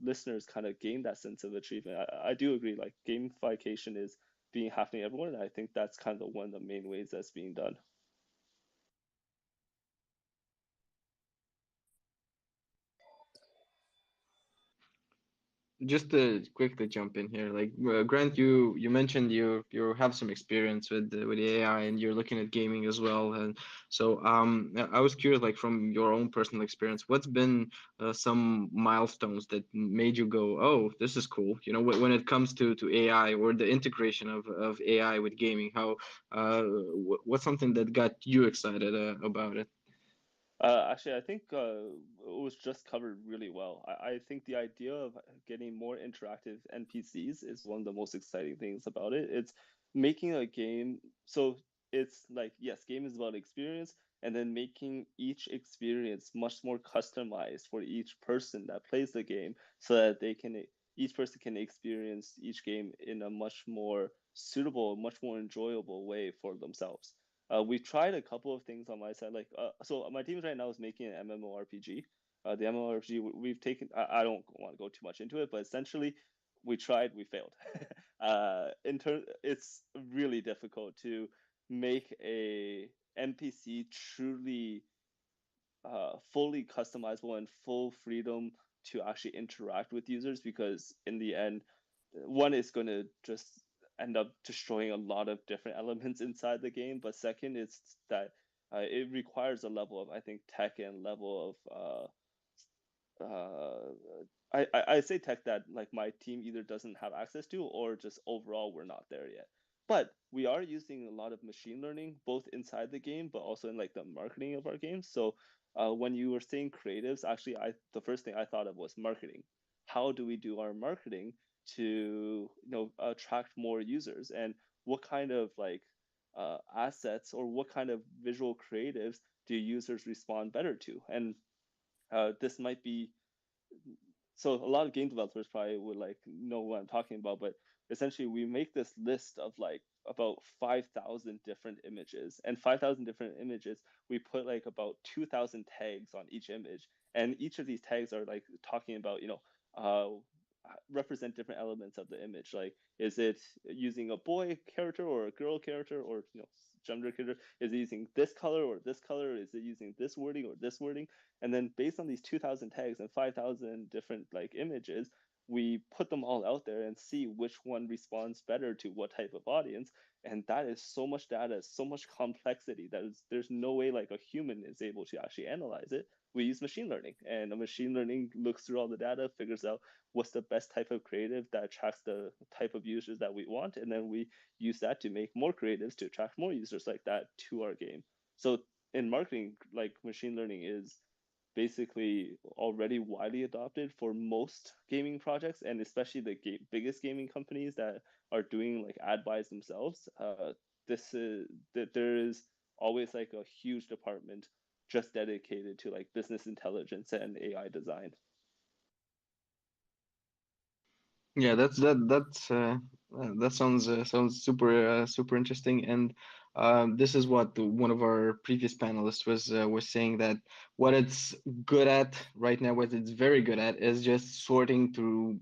listeners kind of gain that sense of achievement. I do agree, like gamification is being happening everywhere, and I think that's kind of one of the main ways that's being done. Just to quickly jump in here, like Grant, you mentioned you have some experience with the AI and you're looking at gaming as well, and so I was curious, like from your own personal experience, what's been some milestones that made you go, oh, this is cool, when it comes to AI or the integration of AI with gaming, how what's something that got you excited about it? Actually, I think it was just covered really well. I think the idea of getting more interactive NPCs is one of the most exciting things about it. It's making a game, so it's like, yes, game is about experience, and then making each experience much more customized for each person that plays the game, so that each person can experience each game in a much more suitable, much more enjoyable way for themselves. We've tried a couple of things on my side, so my team right now is making an MMORPG. The MMORPG we've taken, I don't want to go too much into it, but essentially we tried, we failed. It's really difficult to make a NPC truly fully customizable and full freedom to actually interact with users, because in the end, one is going to just end up destroying a lot of different elements inside the game. But second, it's that it requires a level of, I think, tech and level of I say tech that like my team either doesn't have access to, or just overall we're not there yet. But we are using a lot of machine learning both inside the game, but also in like the marketing of our games. So when you were saying creatives, actually, the first thing I thought of was marketing. How do we do our marketing to attract more users, and what kind of like assets or what kind of visual creatives do users respond better to? And this might be, so a lot of game developers probably would like know what I'm talking about, but essentially we make this list of like about 5,000 different images, and 5,000 different images, we put like about 2,000 tags on each image, and each of these tags are like talking about, represent different elements of the image. Like, is it using a boy character or a girl character, or gender character? Is it using this color or this color? Is it using this wording or this wording? And then based on these 2,000 tags and 5,000 different like images, we put them all out there and see which one responds better to what type of audience. And that is so much data, so much complexity that there's no way like a human is able to actually analyze it. We use machine learning, and a machine learning looks through all the data, figures out what's the best type of creative that attracts the type of users that we want, and then we use that to make more creatives to attract more users like that to our game. So in marketing, like, machine learning is basically already widely adopted for most gaming projects, and especially the biggest gaming companies that are doing like ad buys themselves. This is that there is always like a huge department just dedicated to like business intelligence and AI design. Yeah, that sounds super interesting, and this is what one of our previous panelists was saying, that what it's good at right now, what it's very good at, is just sorting through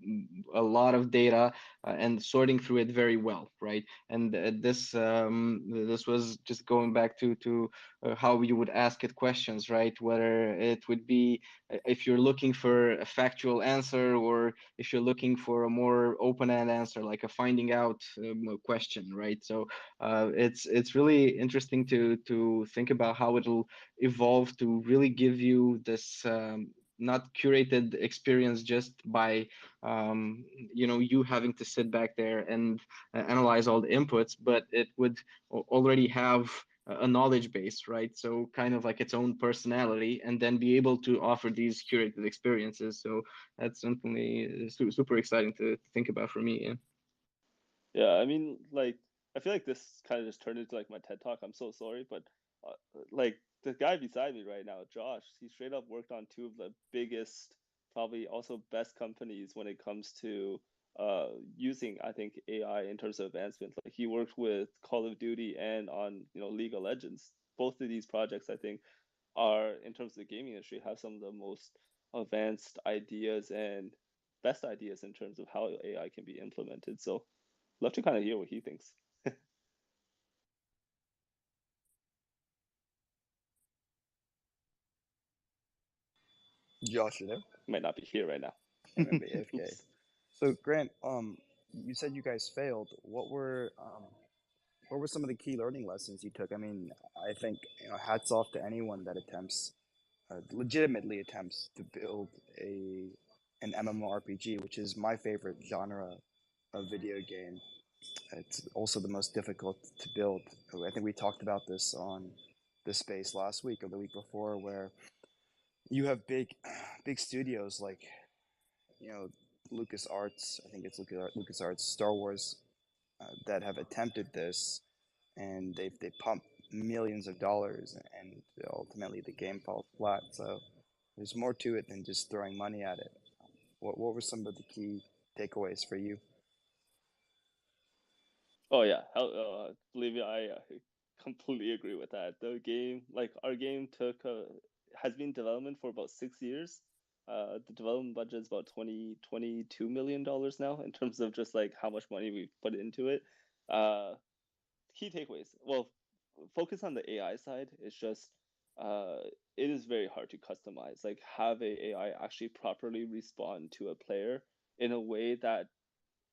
a lot of data and sorting through it very well, right? And this was just going back to how you would ask it questions, right? Whether it would be if you're looking for a factual answer, or if you're looking for a more open-end answer, like a finding out question, right? So it's really interesting to think about how it'll evolve to really give you this not curated experience just by you having to sit back there and analyze all the inputs, but it would already have a knowledge base, right? So kind of like its own personality, and then be able to offer these curated experiences. So that's something super exciting to think about for me. Yeah. Yeah, I mean, like, I feel like this kind of just turned into like my TED talk. I'm so sorry, but like the guy beside me right now, Josh, he straight up worked on two of the biggest, probably also best companies when it comes to using, I think, AI in terms of advancement. Like, he worked with Call of Duty and on, League of Legends. Both of these projects, I think, are, in terms of the gaming industry, have some of the most advanced ideas and best ideas in terms of how AI can be implemented. So love to kind of hear what he thinks. Josh, you there? Might not be here right now. He might be AFK. So Grant, you said you guys failed. What were some of the key learning lessons you took? I mean, I think hats off to anyone that legitimately attempts to build an MMORPG, which is my favorite genre of video game. It's also the most difficult to build. I think we talked about this on this space last week or the week before, where you have big studios like Lucas Arts. I think it's Lucas Arts, Star Wars, that have attempted this, and they pump millions of dollars, and ultimately the game fell flat. So there's more to it than just throwing money at it. What were some of the key takeaways for you? Oh yeah, believe me, I completely agree with that. The game, like our game, has been in development for about 6 years. The development budget is about $22 million now in terms of just like how much money we've put into it. Key takeaways. Well, focus on the AI side. It's just it is very hard to customize. Like have a AI actually properly respond to a player in a way that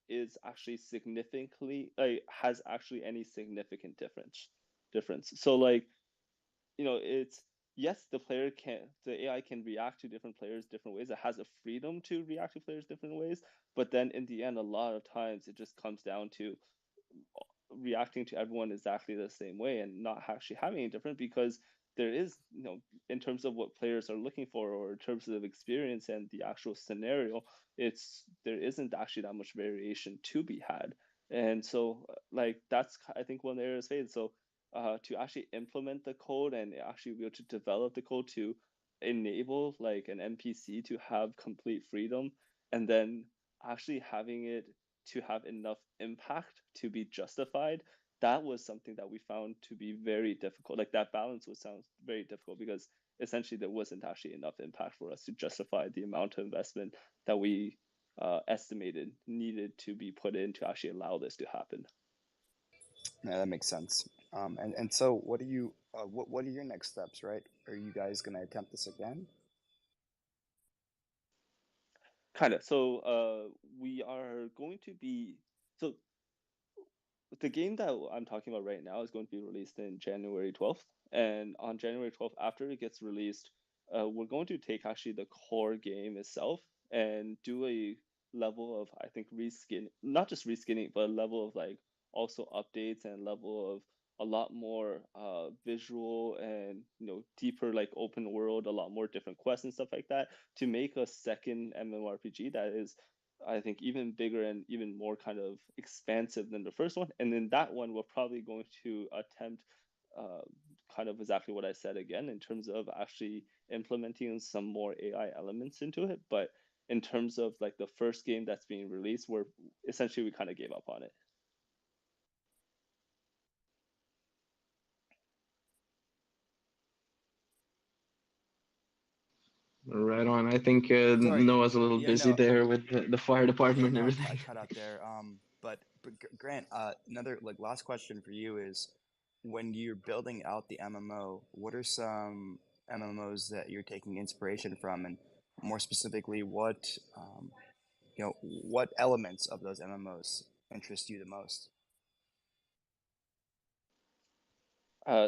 is actually significantly like has actually any significant difference. So like, it's yes, the AI can react to different players different ways. It has a freedom to react to players different ways, but then in the end, a lot of times it just comes down to reacting to everyone exactly the same way and not actually having any different, because there is, in terms of what players are looking for or in terms of experience and the actual scenario, there isn't actually that much variation to be had. And so like that's, I think, one of the areas fade. So to actually implement the code and actually be able to develop the code to enable like an NPC to have complete freedom, and then actually having it to have enough impact to be justified, that was something that we found to be very difficult. Like that balance was sounds very difficult because essentially there wasn't actually enough impact for us to justify the amount of investment that we estimated needed to be put in to actually allow this to happen. Yeah, that makes sense. And so what are your next steps, right? Are you guys going to attempt this again? Kind of. So we are going to be, so the game that I'm talking about right now is going to be released in January 12th. And on January 12th, after it gets released, we're going to take actually the core game itself and do a level of, I think, reskin, not just reskinning, but a level of like also updates and level of a lot more visual and deeper like open world, a lot more different quests and stuff like that, to make a second MMORPG that is, I think, even bigger and even more kind of expansive than the first one. And then that one, we're probably going to attempt uh, kind of exactly what I said again in terms of actually implementing some more AI elements into it. But in terms of like the first game that's being released, we kind of gave up on it. Right on. I think Sorry. Noah's a little Yeah, busy no. there with the fire department and I everything. cut out there. But Grant, another like last question for you is, when you're building out the MMO, what are some MMOs that you're taking inspiration from, and more specifically, what what elements of those MMOs interest you the most?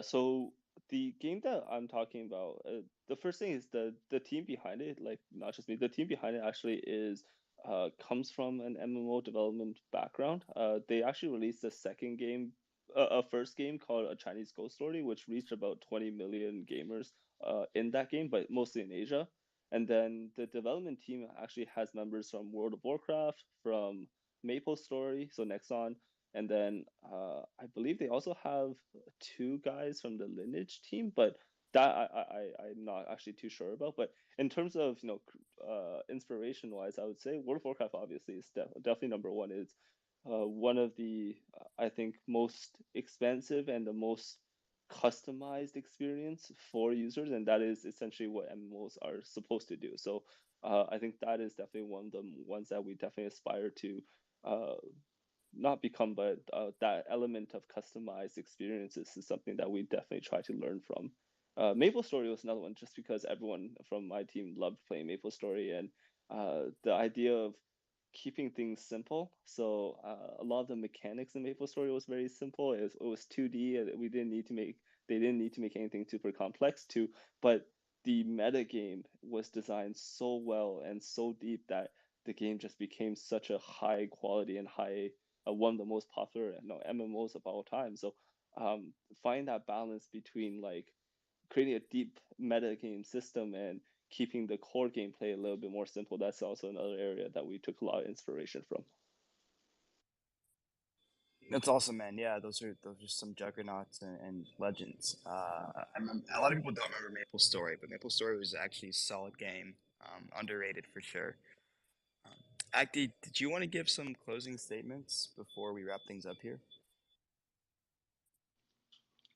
So the game that I'm talking about, the first thing is the team behind it, like not just me, the team behind it actually comes from an MMO development background. They actually released a first game called A Chinese Ghost Story, which reached about 20 million gamers in that game, but mostly in Asia. And then the development team actually has members from World of Warcraft, from Maple Story, so Nexon, and then I believe they also have two guys from the Lineage team, but that I'm not actually too sure about. But in terms of inspiration wise, I would say World of Warcraft obviously is definitely number one. It's one of the I think most expensive and the most customized experience for users, and that is essentially what MMOs are supposed to do. So I think that is definitely one of the ones that we definitely aspire to uh, not become, but that element of customized experiences is something that we definitely try to learn from. Maple Story was another one, just because everyone from my team loved playing Maple Story, and the idea of keeping things simple. So a lot of the mechanics in Maple Story was very simple. It was 2D. And they didn't need to make anything super complex to, but the meta game was designed so well and so deep that the game just became such a high quality and one of the most popular MMOs of all time. So find that balance between like creating a deep meta game system and keeping the core gameplay a little bit more simple. That's also another area that we took a lot of inspiration from. That's awesome, man. Yeah, those are some juggernauts and legends. I remember, a lot of people don't remember Maple Story, but Maple Story was actually a solid game, underrated for sure. Acti, did you want to give some closing statements before we wrap things up here?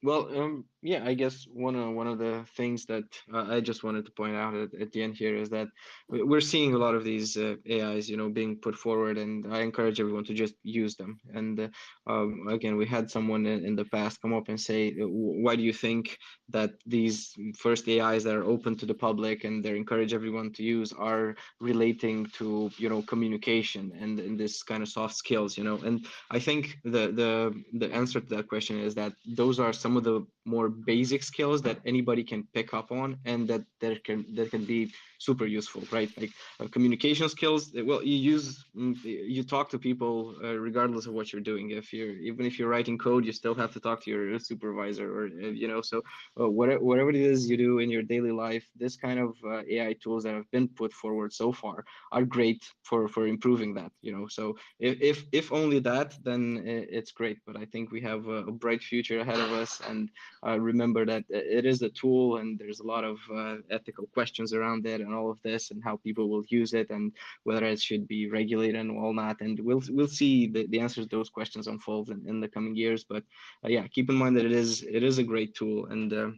Well, yeah, I guess one of the things that I just wanted to point out at the end here is that we're seeing a lot of these AIs, being put forward, and I encourage everyone to just use them. And again, we had someone in the past come up and say, "Why do you think that these first AIs that are open to the public and they encourage everyone to use are relating to, communication and this kind of soft skills, And I think the answer to that question is that those are some of the more basic skills that anybody can pick up on, and that can be super useful, right? Like communication skills. Well, you talk to people regardless of what you're doing. Even if you're writing code, you still have to talk to your supervisor, or So whatever it is you do in your daily life, this kind of AI tools that have been put forward so far are great for improving that. So if only that, then it's great. But I think we have a bright future ahead of us, and remember that it is a tool, and there's a lot of ethical questions around it, and all of this, and how people will use it, and whether it should be regulated and all that. And we'll see the answers to those questions unfold in the coming years. But yeah, keep in mind that it is a great tool, and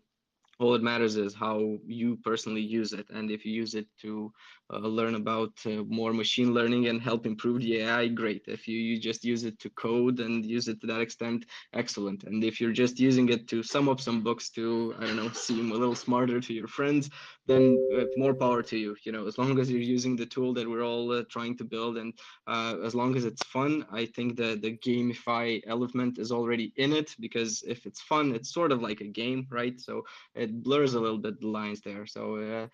all that matters is how you personally use it. And if you use it to learn about more machine learning and help improve the AI, great. If you just use it to code and use it to that extent, excellent. And if you're just using it to sum up some books to, I don't know, seem a little smarter to your friends, then more power to you. As long as you're using the tool that we're all trying to build, and as long as it's fun, I think the gamify element is already in it, because if it's fun, it's sort of like a game, right? So it blurs a little bit the lines there. So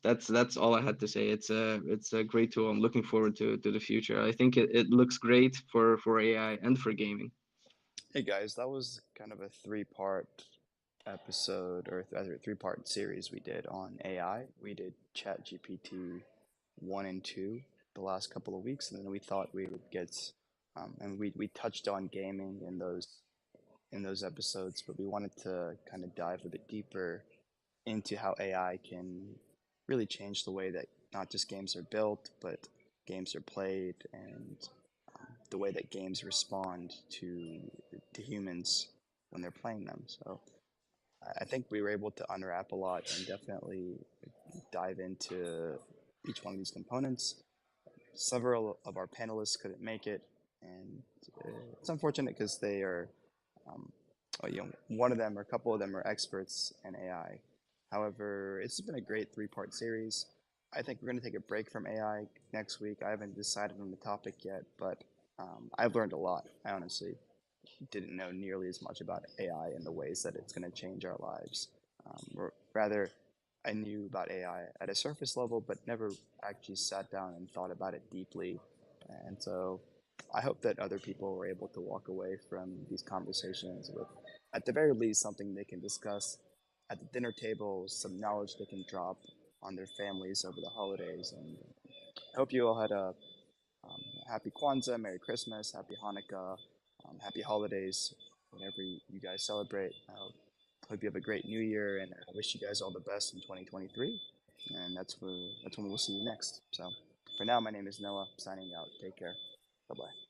that's all I had to say. It's a great tool. I'm looking forward to the future. I think it looks great for AI and for gaming. Hey guys, that was kind of a three-part episode, or rather three-part series we did on AI. We did ChatGPT 1 and 2 the last couple of weeks, and then we thought we would get, and we touched on gaming in those episodes, but we wanted to kind of dive a bit deeper into how AI can really change the way that not just games are built, but games are played, and the way that games respond to humans when they're playing them. So I think we were able to unwrap a lot and definitely dive into each one of these components. Several of our panelists couldn't make it, and it's unfortunate because they are, one of them or a couple of them are experts in AI. However, it's been a great three-part series. I think we're going to take a break from AI next week. I haven't decided on the topic yet, but I've learned a lot. I honestly didn't know nearly as much about AI and the ways that it's going to change our lives. Or rather, I knew about AI at a surface level, but never actually sat down and thought about it deeply. And so I hope that other people were able to walk away from these conversations with, at the very least, something they can discuss at the dinner table, some knowledge they can drop on their families over the holidays. And I hope you all had a happy Kwanzaa, Merry Christmas, Happy Hanukkah, Happy Holidays, whatever you guys celebrate. I hope you have a great New Year, and I wish you guys all the best in 2023. And that's when we'll see you next. So for now, my name is Noah, signing out. Take care. Bye bye.